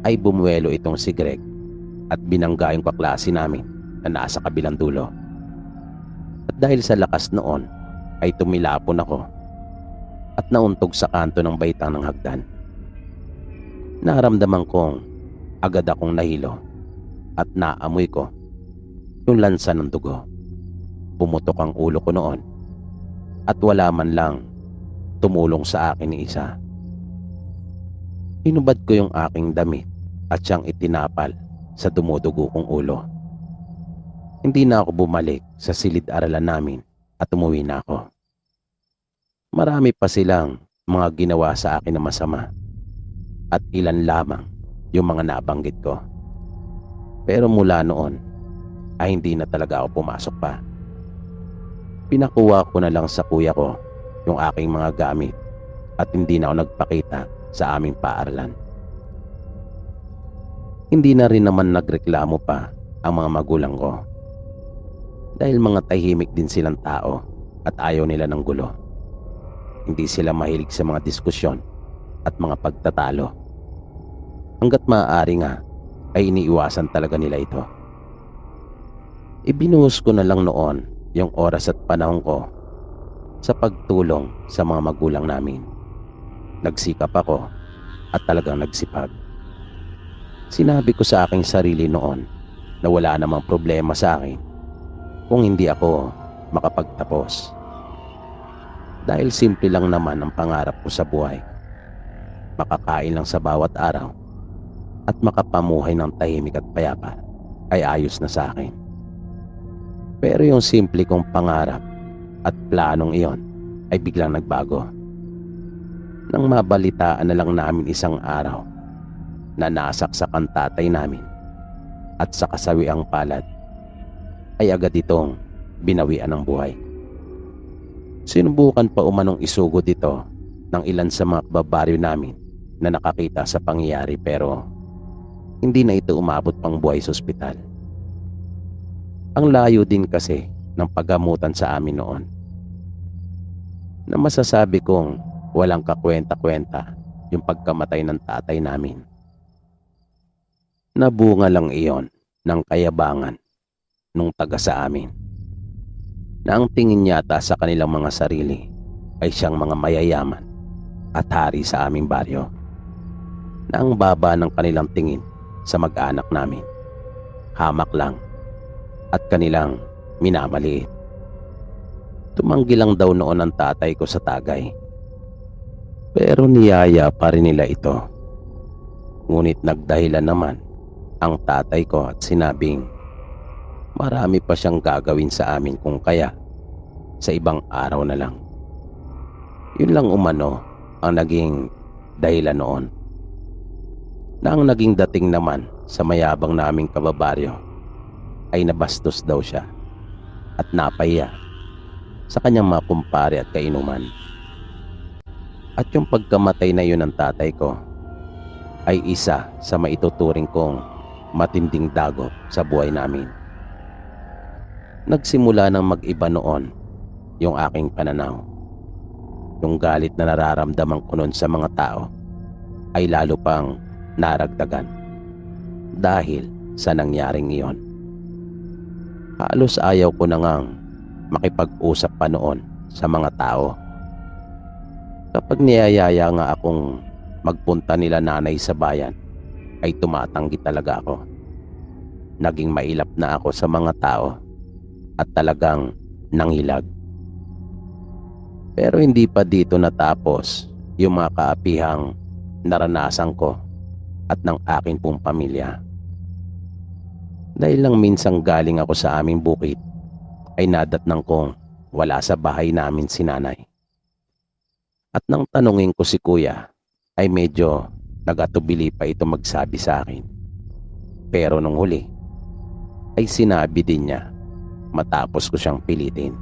ay bumuelo itong si Greg at binangga yung kaklase namin na nasa kabilang dulo. At dahil sa lakas noon ay tumilapon ako at nauntog sa kanto ng baitang ng hagdan. Naramdaman kong agad akong nahilo at naamoy ko yung lansa ng dugo. Pumutok ang ulo ko noon at wala man lang tumulong sa akin ni isa. Hinubad ko yung aking damit at siyang itinapal sa dumudugo kong ulo. Hindi na ako bumalik sa silid-aralan namin at umuwi na ako. Marami pa silang mga ginawa sa akin na masama at ilan lamang yung mga nabanggit ko. Pero mula noon ay hindi na talaga ako pumasok pa. Pinakuha ko na lang sa kuya ko yung aking mga gamit at hindi na ako nagpakita sa aming paaralan. Hindi na rin naman nagreklamo pa ang mga magulang ko. Dahil mga tahimik din silang tao at ayaw nila ng gulo. Hindi sila mahilig sa mga diskusyon at mga pagtatalo. Hanggat maaari nga ay iniiwasan talaga nila ito. Ibinuhos ko na lang noon yung oras at panahon ko sa pagtulong sa mga magulang namin. Nagsikap ako at talagang nagsipag. Sinabi ko sa aking sarili noon na wala namang problema sa akin kung hindi ako makapagtapos. Dahil simple lang naman ang pangarap ko sa buhay. Makakain lang sa bawat araw at makapamuhay ng tahimik at payapa ay ayos na sa akin. Pero yung simple kong pangarap at planong iyon ay biglang nagbago. Nang mabalitaan na lang namin isang araw na nasaksak ang tatay namin at sa kasawiang palad ay agad itong binawian ng buhay. Sinubukan pa umanong isugod ito ng ilan sa mga kababaryo namin na nakakita sa pangyayari pero hindi na ito umabot pang buhay sa ospital. Ang layo din kasi ng paggamutan sa amin noon na masasabi kong walang kakwenta-kwenta yung pagkamatay ng tatay namin. Nabunga lang iyon ng kayabangan nung taga sa amin na ang tingin yata sa kanilang mga sarili ay siyang mga mayayaman at hari sa aming baryo, na ang baba ng kanilang tingin sa mag-anak namin, hamak lang at kanilang minamaliit. Tumanggi lang daw noon ang tatay ko sa tagay, pero niyaya pa rin nila ito. Ngunit nagdahilan naman ang tatay ko at sinabing marami pa siyang gagawin sa amin kung kaya sa ibang araw na lang. Yun lang umano ang naging dahilan noon. Na ang naging dating naman sa mayabang naming kababaryo ay nabastos daw siya at napahiya sa kanyang mga kumpare at kainuman. At yung pagkamatay na yun ng tatay ko ay isa sa maituturing kong matinding dagok sa buhay namin. Nagsimula ng mag-iba noon yung aking pananaw. Yung galit na nararamdaman ko noon sa mga tao ay lalo pang naragdagan dahil sa nangyaring iyon. Halos ayaw ko na ngang makipag-usap pa noon sa mga tao. Kapag niyayaya nga akong magpunta nila nanay sa bayan, ay tumatanggi talaga ako. Naging mailap na ako sa mga tao at talagang nangilag. Pero hindi pa dito natapos yung mga kaapihang naranasan ko at ng akin pong pamilya. Dahil lang minsang galing ako sa aming bukid, ay nadatnang kong wala sa bahay namin si nanay. At nang tanungin ko si kuya, ay medyo nagatubili pa ito magsabi sa akin. Pero nung huli, ay sinabi din niya matapos ko siyang pilitin.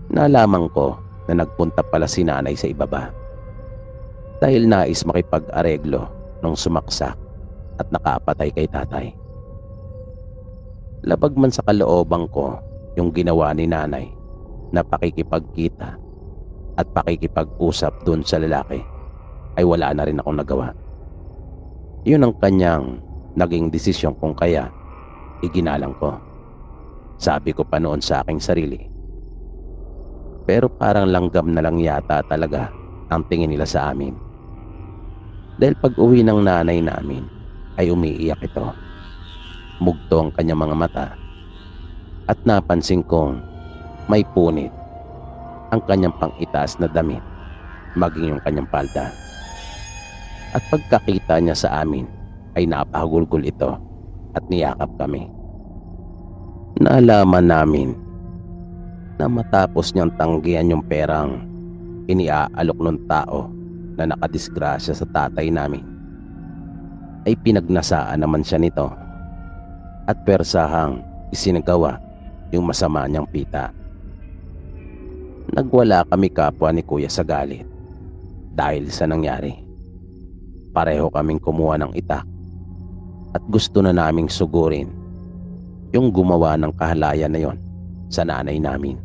Nalaman ko na nagpunta pala si nanay sa ibaba dahil nais makipag-areglo nung sumaksak at nakapatay kay tatay. Labag man sa kalooban ko yung ginawa ni nanay na pakikipagkita at pakikipag-usap dun sa lalaki, ay wala na rin akong nagawa. Yun ang kanyang naging desisyon kung kaya iginalang ko. Sabi ko pa noon sa aking sarili. Pero parang langgam na lang yata talaga ang tingin nila sa amin. Dahil pag uwi ng nanay namin ay umiiyak ito. Mugto ang kanyang mga mata at napansin kong may punit ang kanyang pang-itaas na damit, maging yung kanyang palda. At pagkakita niya sa amin ay napahagulgol ito at niyakap kami. Naalaman namin na matapos niyang tanggihan yung perang iniaalok ng tao na nakadisgrasya sa tatay namin, ay pinagnasaan naman siya nito at persahang isinagawa yung masama niyang pita. Nagwala kami kapwa ni kuya sa galit dahil sa nangyari. Pareho kaming kumuha ng itak at gusto na naming sugurin yung gumawa ng kahalayan na yon sa nanay namin.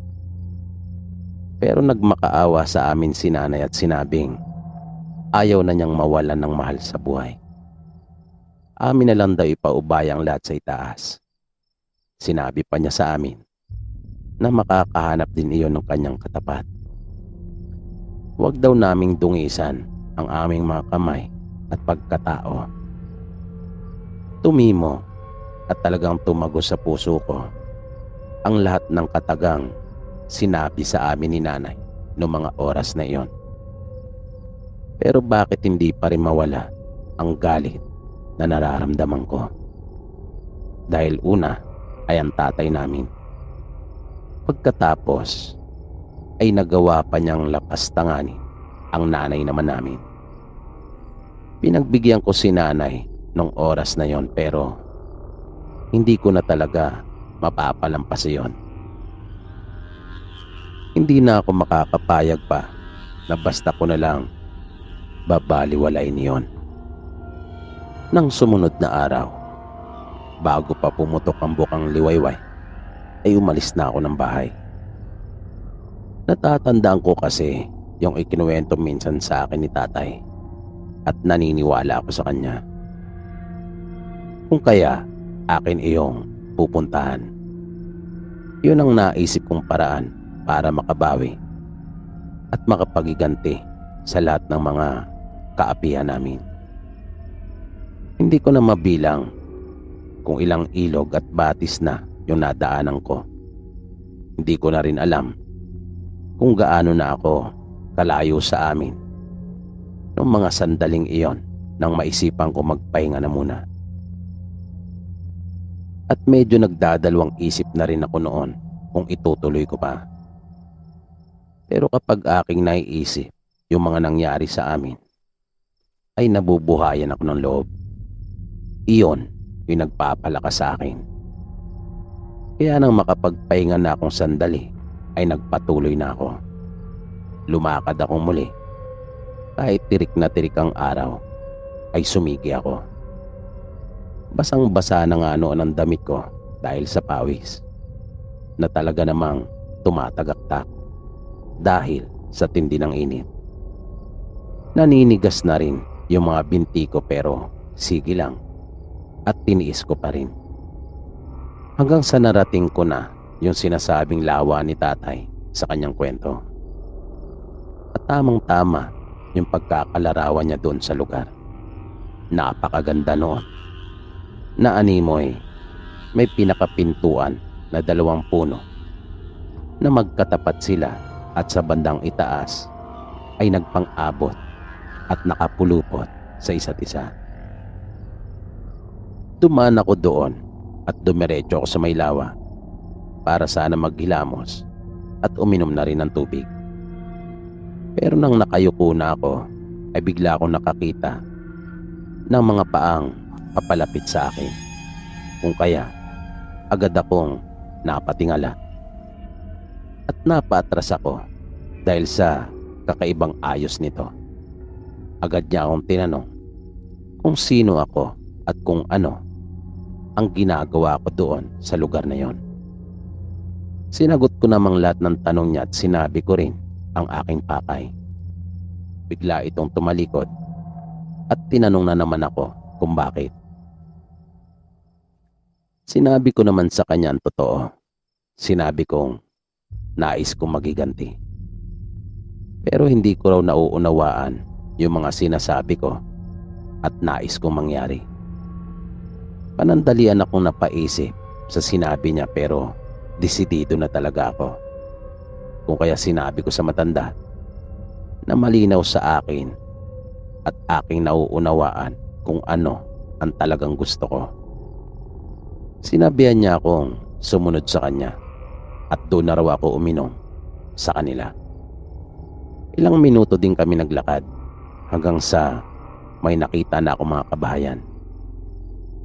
Pero nagmakaawa sa amin si nanay at sinabing ayaw na niyang mawalan ng mahal sa buhay. Amin na lang daw ipaubaya ang lahat sa itaas. Sinabi pa niya sa amin na makakahanap din iyon ng kanyang katapat. Huwag daw naming dungisan ang aming mga kamay at pagkatao. Tumimo at talagang tumago sa puso ko ang lahat ng katagang sinabi sa amin ni nanay noong mga oras na iyon. Pero bakit hindi pa rin mawala ang galit na nararamdaman ko? Dahil una ay ang tatay namin. Pagkatapos ay nagawa pa niyang lapastanganin ang nanay naman namin. Pinagbigyan ko si nanay nung oras na yon, pero hindi ko na talaga mapapalampas yon. Hindi na ako makakapayag pa na basta ko na lang babaliwalain yon. Nang sumunod na araw, bago pa pumutok ang bukang liwayway, ay umalis na ako ng bahay. Natatandaan ko kasi yung ikinuwento minsan sa akin ni tatay at naniniwala ako sa kanya. Kung kaya akin iyong pupuntahan. Yun ang naisip kong paraan para makabawi at makapagiganti sa lahat ng mga kaapihan namin. Hindi ko na mabilang kung ilang ilog at batis na yung nadaanan ko. Hindi ko na rin alam kung gaano na ako kalayo sa amin noong mga sandaling iyon nang maisipan ko magpahinga na muna. At medyo nagdadalawang isip na rin ako noon kung itutuloy ko pa. Pero kapag aking naiisip yung mga nangyari sa amin, ay nabubuhayan ako ng loob. Iyon yung nagpapalakas sa akin. Kaya nang makapagpahinga na akong sandali, ay nagpatuloy na ako. Lumakad akong muli. Kahit tirik na tirik ang araw, ay sumigi ako. Basang-basa na nga noon ang damit ko dahil sa pawis. na talaga namang tumatagaktak dahil sa tindi ng init. Naninigas na rin yung mga binti ko pero sige lang at tiniis ko pa rin. Hanggang sa narating ko na yung sinasabing lawa ni tatay sa kanyang kwento. At tamang-tama yung pagkakalarawan niya doon sa lugar. Napakaganda noon. Na animoy, may pinakapintuan na 2 puno na magkatapat sila at sa bandang itaas ay nagpang-abot at nakapulupot sa isa't isa. Dumaan ako doon at dumiretso ako sa may lawa para sana maghilamos at uminom na rin ng tubig. Pero nang nakayuko na ako ay bigla akong nakakita ng mga paang papalapit sa akin. Kung kaya, agad akong napatingala. At napatras ako dahil sa kakaibang ayos nito. Agad niya akong tinanong kung sino ako at kung ano ang ginagawa ko doon sa lugar na yon. Sinagot ko namang lahat ng tanong niya at sinabi ko rin ang aking pakay. Bigla itong tumalikod at tinanong na naman ako kung bakit. Sinabi ko naman sa kanya ang totoo. Sinabi kong nais kong magiganti. Pero hindi ko raw nauunawaan yung mga sinasabi ko at nais kong mangyari. Panandalian akong napaisip sa sinabi niya pero desidido na talaga ako. Kung kaya sinabi ko sa matanda na malinaw sa akin at aking nauunawaan kung ano ang talagang gusto ko. Sinabihan niya akong sumunod sa kanya at doon na raw ako uminom sa kanila. Ilang minuto din kami naglakad hanggang sa may nakita na ako mga kabahayan.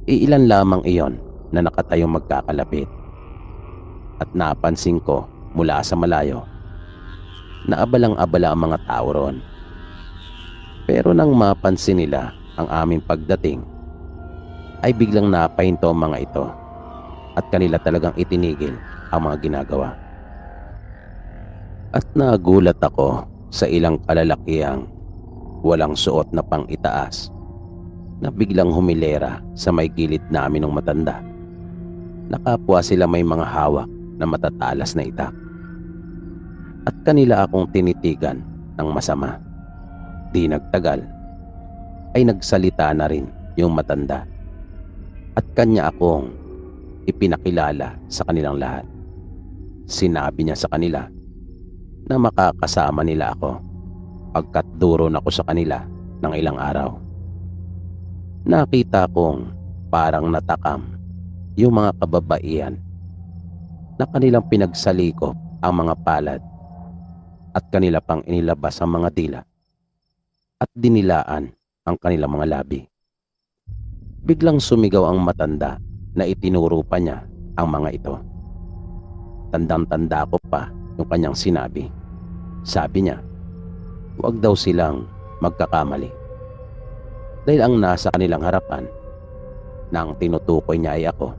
Iilan lamang iyon na nakatayong magkakalapit. At napansin ko mula sa malayo na abalang-abala ang mga tao roon. Pero nang mapansin nila ang aming pagdating, ay biglang napahinto ang mga ito at kanila talagang itinigil ang mga ginagawa. At nagulat ako sa ilang kalalakihang walang suot na pang-itaas na biglang humilera sa may gilid namin ng matanda. Nakapwa sila may mga hawak na matatalas na itak. At kanila akong tinitigan ng masama. Di nagtagal ay nagsalita na rin yung matanda. At kanya akong ipinakilala sa kanilang lahat. Sinabi niya sa kanila na makakasama nila ako pagkat duron ako sa kanila ng ilang araw. Nakita kong parang natakam yung mga kababaihan na kanilang pinagsalikop ang mga palad at kanila pang inilabas ang mga dila at dinilaan ang kanilang mga labi. Biglang sumigaw ang matanda na itinuro pa niya ang mga ito. Tandang-tanda ko pa yung kanyang sinabi. Sabi niya, huwag daw silang magkakamali. Dahil ang nasa kanilang harapan na ang tinutukoy niya ay ako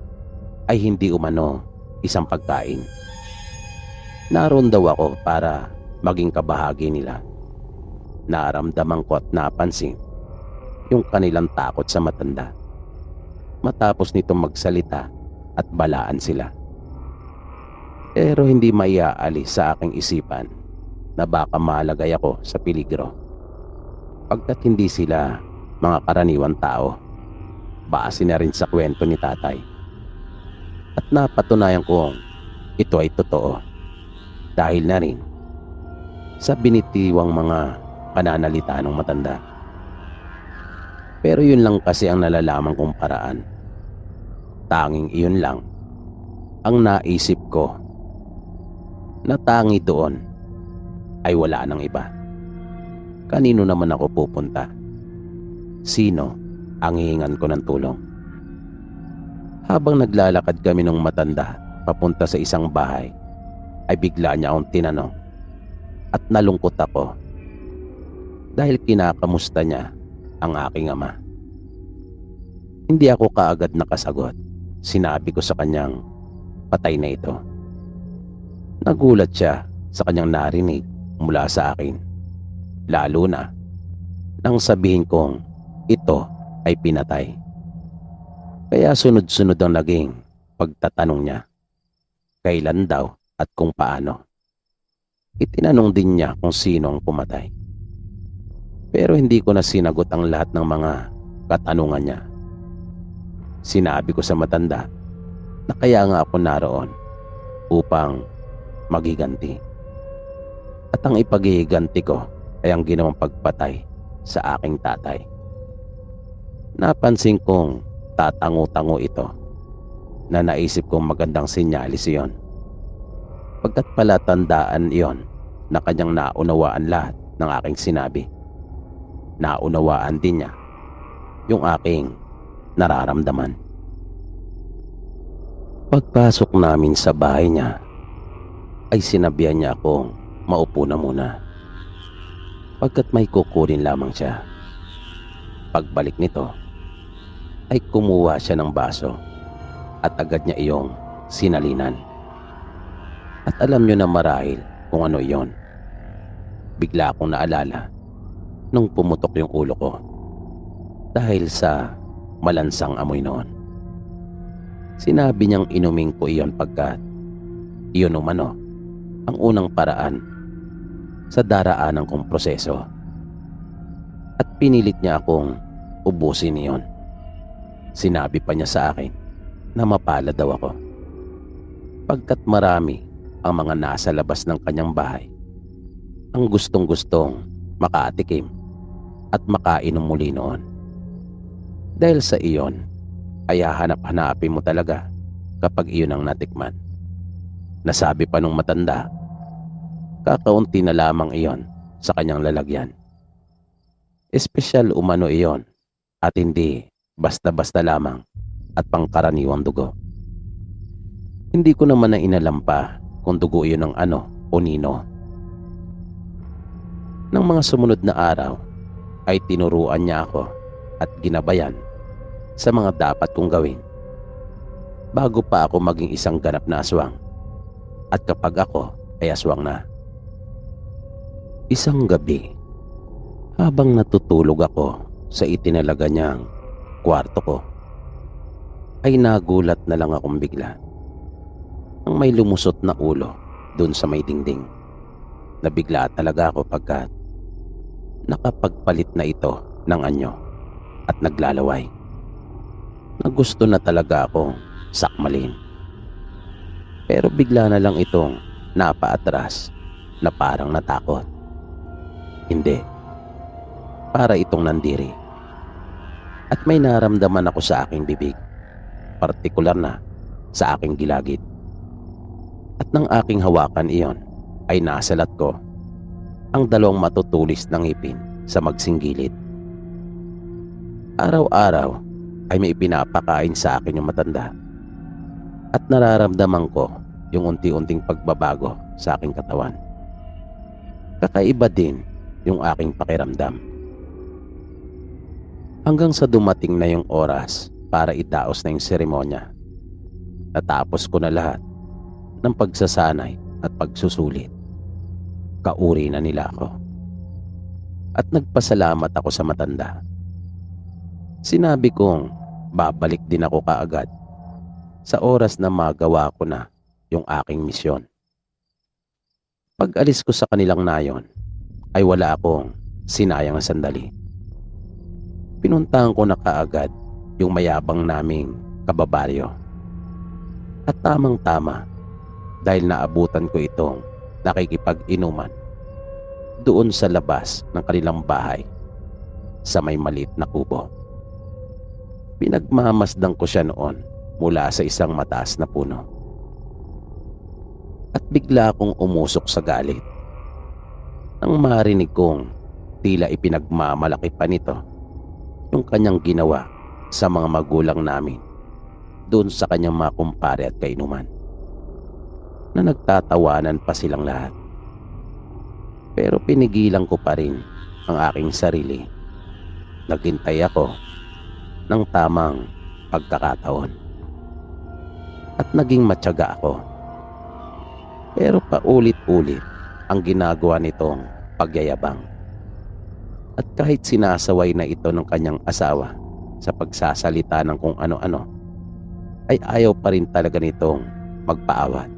ay hindi umano isang pagkain. Naroon daw ako para maging kabahagi nila. Naramdaman ko at napansin yung kanilang takot sa matanda. Matapos nitong magsalita at balaan sila. Pero hindi maiaalis sa aking isipan na baka malagay ako sa peligro. Pagkat hindi sila mga karaniwang tao, base na rin sa kwento ni tatay. At napatunayan kong ito ay totoo dahil na rin sa binitiwang mga pananalita ng matanda. Pero yun lang kasi ang nalalaman kong paraan. Tanging iyon lang ang naisip ko na tangi doon ay wala nang iba. Kanino naman ako pupunta? Sino ang hihingan ko ng tulong? Habang naglalakad kami ng matanda papunta sa isang bahay, ay bigla niya akong tinanong at nalungkot ako dahil kinakamusta niya ang aking ama. Hindi ako kaagad nakasagot. Sinabi ko sa kanyang patay na ito. Nagulat siya sa kanyang narinig mula sa akin, lalo na nang sabihin kong ito ay pinatay. Kaya sunod-sunod ang naging pagtatanong niya, kailan daw at kung paano. Itinanong din niya kung sino ang pumatay. Pero hindi ko na sinagot ang lahat ng mga katanungan niya. Sinabi ko sa matanda na kaya nga ako naroon upang magiganti. At ang ipagiganti ko ay ang ginawang pagpatay sa aking tatay. Napansin kong tatango-tango ito na naisip kong magandang sinyalis iyon. Pagkat pala tandaan iyon na kanyang naunawaan lahat ng aking sinabi. Naunawaan din niya yung aking nararamdaman. Pagpasok namin sa bahay niya, ay sinabihan niya akong maupo na muna. Pagkat may kukunin lamang siya. Pagbalik nito, ay kumuha siya ng baso at agad niya iyong sinalinan. At alam niyo na marahil kung ano iyon. Bigla akong naalala nung pumutok yung ulo ko dahil sa malansang amoy noon. Sinabi niyang inumin ko iyon pagkat iyon umano ang unang paraan sa daraanan kong proseso. At pinilit niya akong ubusin iyon. Sinabi pa niya sa akin na mapalad daw ako pagkat marami ang mga nasa labas ng kanyang bahay ang gustong-gustong makaatikim at makainom muli noon. Dahil sa iyon ay hahanap-hanapin mo talaga kapag iyon ang natikman. Nasabi pa nung matanda, kakaunti na lamang iyon sa kanyang lalagyan. Espesyal umano iyon at hindi basta-basta lamang at pangkaraniwang dugo. Hindi ko naman na inalam pa kung dugo iyon ng ano o nino. Nang mga sumunod na araw ay tinuruan niya ako at ginabayan sa mga dapat kong gawin bago pa ako maging isang ganap na aswang at kapag ako ay aswang na. Isang gabi, habang natutulog ako sa itinalaga niyang kwarto ko, ay nagulat na lang akong bigla nang may lumusot na ulo dun sa may dingding. Nabigla talaga ako pagkat nakapagpalit na ito ng anyo at naglalaway. Na gusto na talaga akong sakmalin. Pero bigla na lang itong napaatras na parang natakot. Hindi. Para itong nandiri. At may naramdaman ako sa aking bibig. Partikular na sa aking gilagid. At nang aking hawakan iyon ay nasalat ko ang dalawang matutulis ng ngipin sa magsinggilid. Araw-araw ay may ipinapakain sa akin yung matanda at nararamdaman ko yung unti-unting pagbabago sa aking katawan. Kakaiba din yung aking pakiramdam. Hanggang sa dumating na yung oras para itaos na yung seremonya. Natapos ko na lahat ng pagsasanay at pagsusulit. Kauri na nila ako. At nagpasalamat ako sa matanda. Sinabi kong babalik din ako kaagad sa oras na magawa ko na yung aking misyon. Pag alis ko sa kanilang nayon ay wala akong sinayang na sandali. Pinuntahan ko na kaagad yung mayabang naming kababaryo. At tamang-tama dahil naabutan ko itong nakikipag-inuman doon sa labas ng kanilang bahay sa may maliit na kubo. Pinagmamasdan ko siya noon mula sa isang mataas na puno. At bigla akong umusok sa galit nang marinig kong tila ipinagmamalaki pa nito yung kanyang ginawa sa mga magulang namin doon sa kanyang mga kumpare at kainuman na nagtatawanan pa silang lahat. Pero pinigilan ko pa rin ang aking sarili. Naghintay ako ng tamang pagkakataon. At naging matyaga ako. Pero paulit-ulit ang ginagawa nitong pagyayabang. At kahit sinasaway na ito ng kanyang asawa sa pagsasalita ng kung ano-ano, ay ayaw pa rin talaga nitong magpaawat.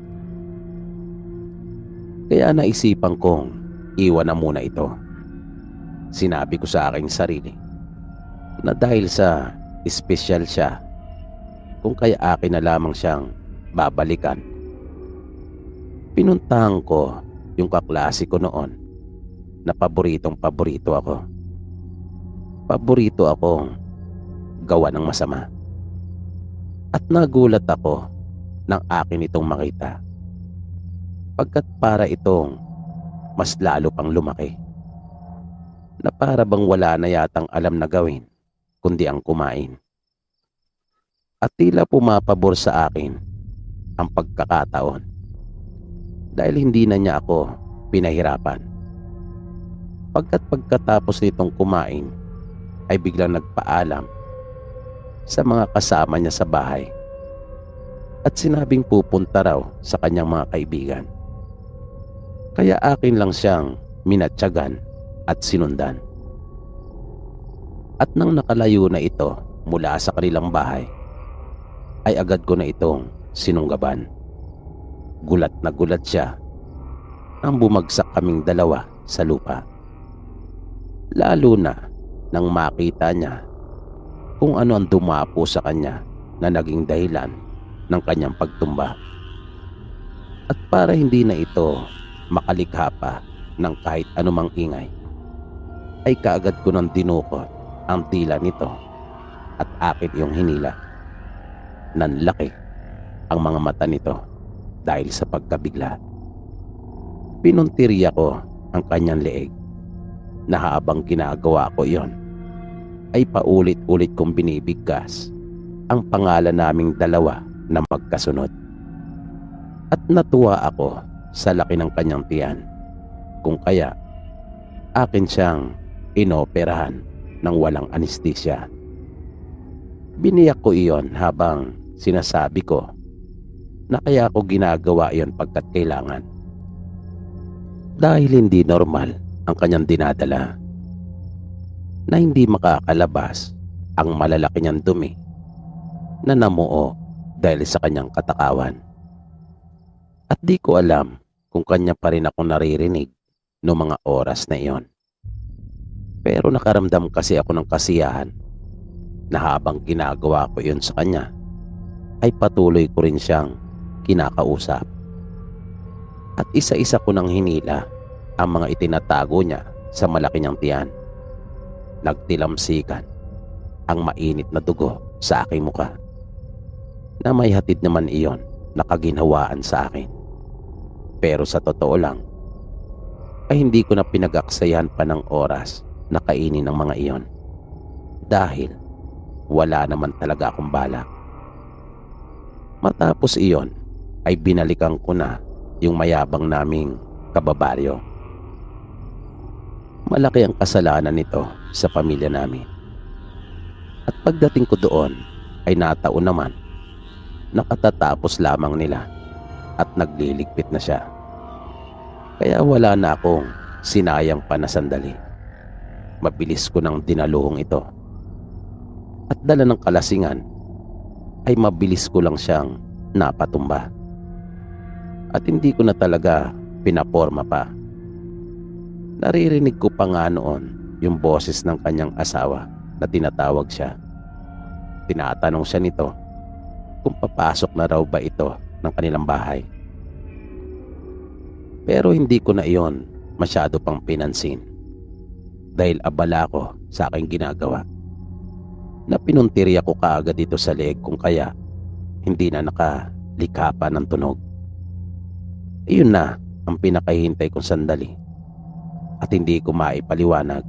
Kaya naisipan kong iwan na muna ito. Sinabi ko sa aking sarili na dahil sa espesyal siya, kung kaya akin na lamang siyang babalikan. Pinuntahan ko yung kaklase ko noon na paborito ako. Paborito akong gawa ng masama. At nagulat ako nang akin itong makita, pagkat para itong mas lalo pang lumaki, na para bang wala na yatang alam na gawin kundi ang kumain. At tila pumapabor sa akin ang pagkakataon dahil hindi na niya ako pinahirapan, pagkat pagkatapos nitong kumain ay biglang nagpaalam sa mga kasama niya sa bahay at sinabing pupunta raw sa kanyang mga kaibigan. Kaya akin lang siyang minatyagan at sinundan. At nang nakalayo na ito mula sa kanilang bahay, ay agad ko na itong sinunggaban. Gulat na gulat siya nang bumagsak kaming dalawa sa lupa. Lalo na nang makita niya kung ano ang dumapo sa kanya na naging dahilan ng kanyang pagtumba. At para hindi na ito makalikha pa ng kahit anumang ingay, ay kaagad ko nang dinukot ang dila nito at akin yung hinila. Nanlaki ang mga mata nito dahil sa pagkabigla. Pinuntirya ko ang kanyang leeg na habang ginagawa ko iyon, ay paulit-ulit kong binibigkas ang pangalan naming dalawa na magkasunod. At natuwa ako sa laki ng kanyang tiyan, kung kaya akin siyang inoperahan ng walang anesthesia. Biniyak ko iyon habang sinasabi ko na kaya ko ginagawa iyon pagkat kailangan. Dahil hindi normal ang kanyang dinadala, na hindi makakalabas ang malalaki niyang dumi na namuo dahil sa kanyang katakawan. At di ko alam kung kanya pa rin ako naririnig noong mga oras na iyon. Pero nakaramdam kasi ako ng kasiyahan na habang ginagawa ko iyon sa kanya, ay patuloy ko rin siyang kinakausap. At isa-isa ko nang hinila ang mga itinatago niya sa malaki niyang tiyan. Nagtilamsikan ang mainit na dugo sa aking muka, na may hatid naman iyon na kaginhawaan sa akin. Pero sa totoo lang, ay hindi ko na pinag-aksayan pa ng oras na kainin ng mga iyon, dahil wala naman talaga akong balak. Matapos iyon, ay binalikan ko na yung mayabang naming kababaryo. Malaki ang kasalanan nito sa pamilya namin. At pagdating ko doon, ay nataon naman na katatapos lamang nila at nagliligpit na siya. Kaya wala na akong sinayang pa na sandali. Mabilis ko nang dinaluhong ito. At dala ng kalasingan, ay mabilis ko lang siyang napatumba. At hindi ko na talaga pinaporma pa. Naririnig ko pa nga noon yung boses ng kanyang asawa na tinatawag siya. Tinatanong siya nito kung papasok na raw ba ito ng kanilang bahay. Pero hindi ko na iyon masyado pang pinansin, dahil abala ko sa aking ginagawa, na pinuntirya ko kaagad dito sa leeg, kung kaya hindi na nakalikha pa ng tunog. Iyon na ang pinakahintay kong sandali, at hindi ko maipaliwanag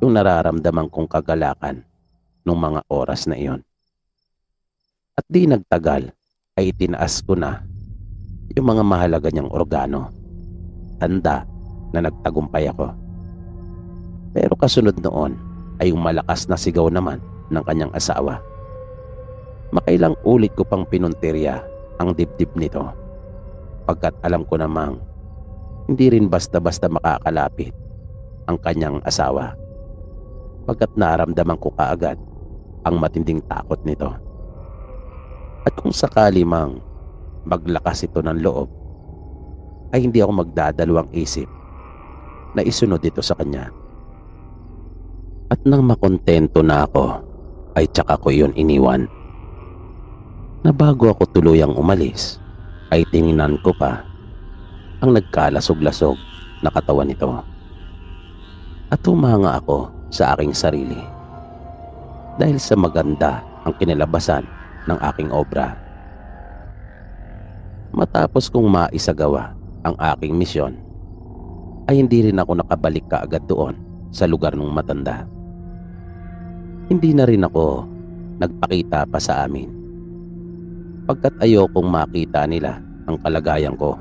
yung nararamdaman kong kagalakan nung mga oras na iyon. At di nagtagal ay itinaas ko na yung mga mahalaga niyang organo. Tanda na nagtagumpay ako. Pero kasunod noon ay yung malakas na sigaw naman ng kanyang asawa. Makailang ulit ko pang pinuntirya ang dibdib nito, pagkat alam ko namang hindi rin basta-basta makakalapit ang kanyang asawa, pagkat naramdaman ko kaagad ang matinding takot nito. At kung sakali mang maglakas ito ng loob, ay hindi ako magdadalawang isip na isunod ito sa kanya. At nang makontento na ako, ay tsaka ko iyon iniwan. Na bago ako tuluyang umalis, ay tiningnan ko pa ang nagkalasog-lasog na katawan nito. At humanga ako sa aking sarili dahil sa maganda ang kinalabasan ng aking obra. Matapos kong maisagawa ang aking misyon, ay hindi rin ako nakabalik kaagad doon sa lugar ng matanda. Hindi na rin ako nagpakita pa sa amin, pagkat ayokong makita nila ang kalagayan ko.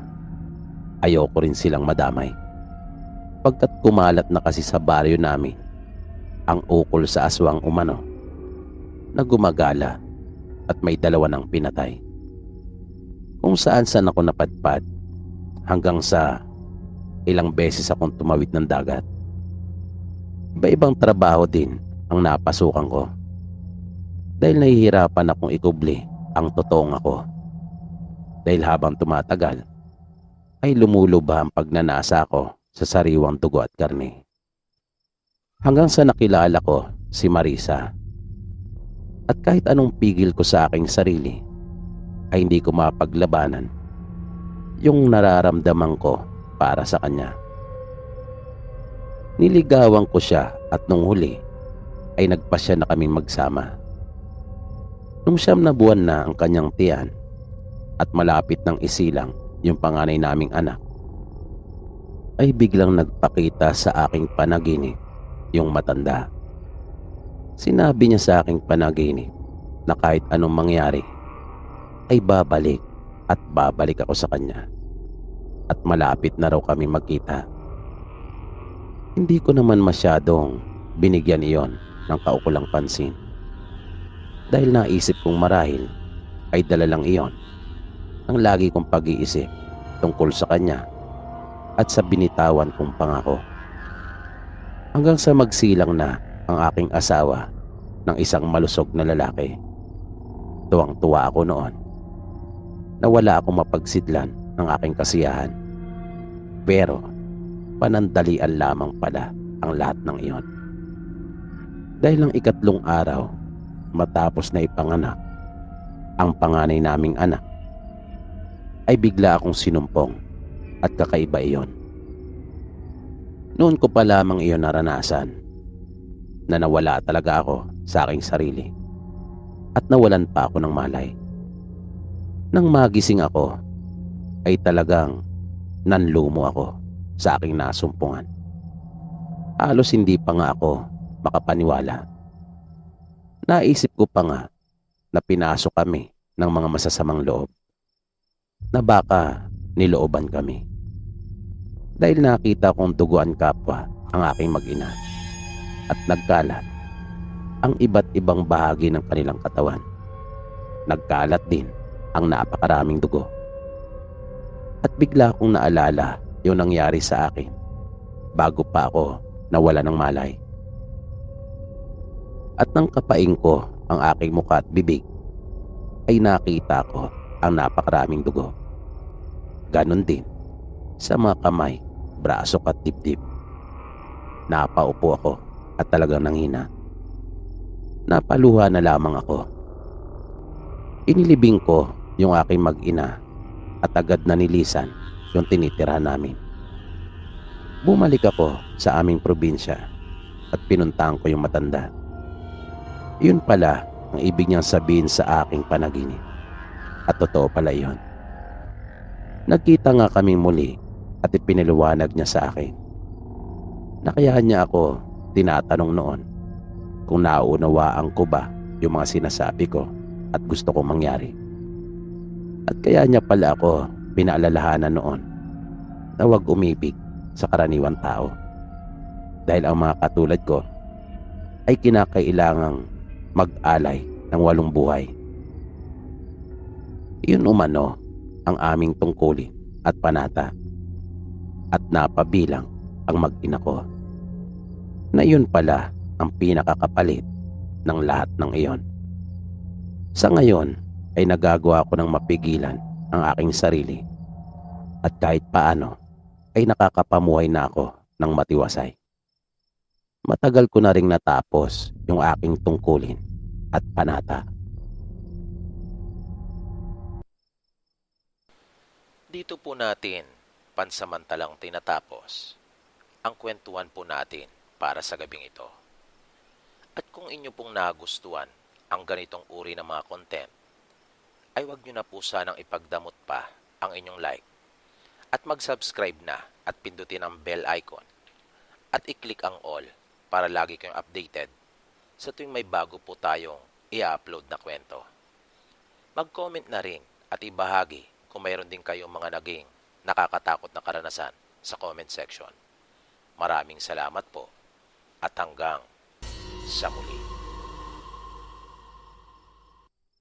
Ayoko rin silang madamay, pagkat kumalat na kasi sa baryo namin ang ukol sa aswang umano na gumagala at may 2 ng pinatay, kung saan ako napadpad hanggang sa ilang beses akong tumawid ng dagat. Iba-ibang trabaho din ang napasukan ko dahil nahihirapan akong ikubli ang totoong ako, dahil habang tumatagal ay lumuluba ang pagnanasa ko sa sariwang dugo at karne, hanggang sa nakilala ko si Marisa. At kahit anong pigil ko sa aking sarili, ay hindi ko mapaglabanan yung nararamdaman ko para sa kanya. Niligawan ko siya at nung huli ay nagpasya na kaming magsama. Nung 9 na buwan na ang kanyang tiyan at malapit ng isilang yung panganay naming anak, ay biglang nagpakita sa aking panaginip yung matanda. Sinabi niya sa aking panaginip na kahit anong mangyari ay babalik at babalik ako sa kanya, at malapit na raw kami magkita. Hindi ko naman masyadong binigyan iyon ng kaukulang pansin, dahil naisip kong marahil ay dala lang iyon ang lagi kong pag-iisip tungkol sa kanya at sa binitawan kong pangako. Hanggang sa magsilang na ang aking asawa ng isang malusog na lalaki. Tuwang-tuwa ako noon na wala akong mapagsidlan ng aking kasiyahan, pero panandalian lamang pala ang lahat ng iyon. Dahil ang 3 araw matapos na ipanganak ang panganay naming anak, ay bigla akong sinumpong, at kakaiba iyon. Noon ko pa lamang iyon naranasan, na nawala talaga ako sa aking sarili at nawalan pa ako ng malay. Nang magising ako, ay talagang nanlumo ako sa aking nasumpungan. Halos hindi pa nga ako makapaniwala. Naisip ko pa nga na pinasok kami ng mga masasamang loob, na baka nilooban kami, dahil nakita kong duguan kapwa ang aking mag-ina at nagkalat ang iba't ibang bahagi ng kanilang katawan. Nagkalat din ang napakaraming dugo. At bigla kong naalala yung nangyari sa akin bago pa ako nawala ng malay. At nang kapain ko ang aking mukha at bibig, ay nakita ko ang napakaraming dugo. Ganon din sa mga kamay, braso at dibdib. Napaupo ako at talagang nanghina. Napaluha na lamang ako. Inilibing ko yung aking mag-ina at agad na nilisan yung tinitira namin. Bumalik ako sa aming probinsya at pinuntahan ko yung matanda. Yun pala ang ibig niyang sabihin sa aking panaginip, at totoo pala yun. Nagkita nga kami muli at ipinaliwanag niya sa akin na kaya niya ako tinatanong noon kung nauunawaan ko ba yung mga sinasabi ko at gusto kong mangyari. At kaya niya pala ako pinaalalahanan noon na huwag umibig sa karaniwang tao, dahil ang mga katulad ko ay kinakailangang mag-alay ng 8 buhay. Iyon umano ang aming tungkulin at Panata at napabilang ang mag-ina ko na iyon pala ang pinakakapalit ng lahat ng iyon. Sa ngayon ay nagagawa ko ng mapigilan ang aking sarili at kahit paano ay nakakapamuhay na ako ng matiwasay. Matagal ko na ring natapos yung aking tungkulin at panata. Dito po natin pansamantalang tinatapos ang kwentuhan po natin para sa gabing ito. At kung inyo pong nagustuhan ang ganitong uri ng mga content, ay huwag nyo na po sanang ipagdamot pa ang inyong like at mag-subscribe na at pindutin ang bell icon at i-click ang all para lagi kayong updated sa tuwing may bago po tayong i-upload na kwento. Mag-comment na rin at ibahagi kung mayroon din kayong mga naging nakakatakot na karanasan sa comment section. Maraming salamat po at hanggang sa muli.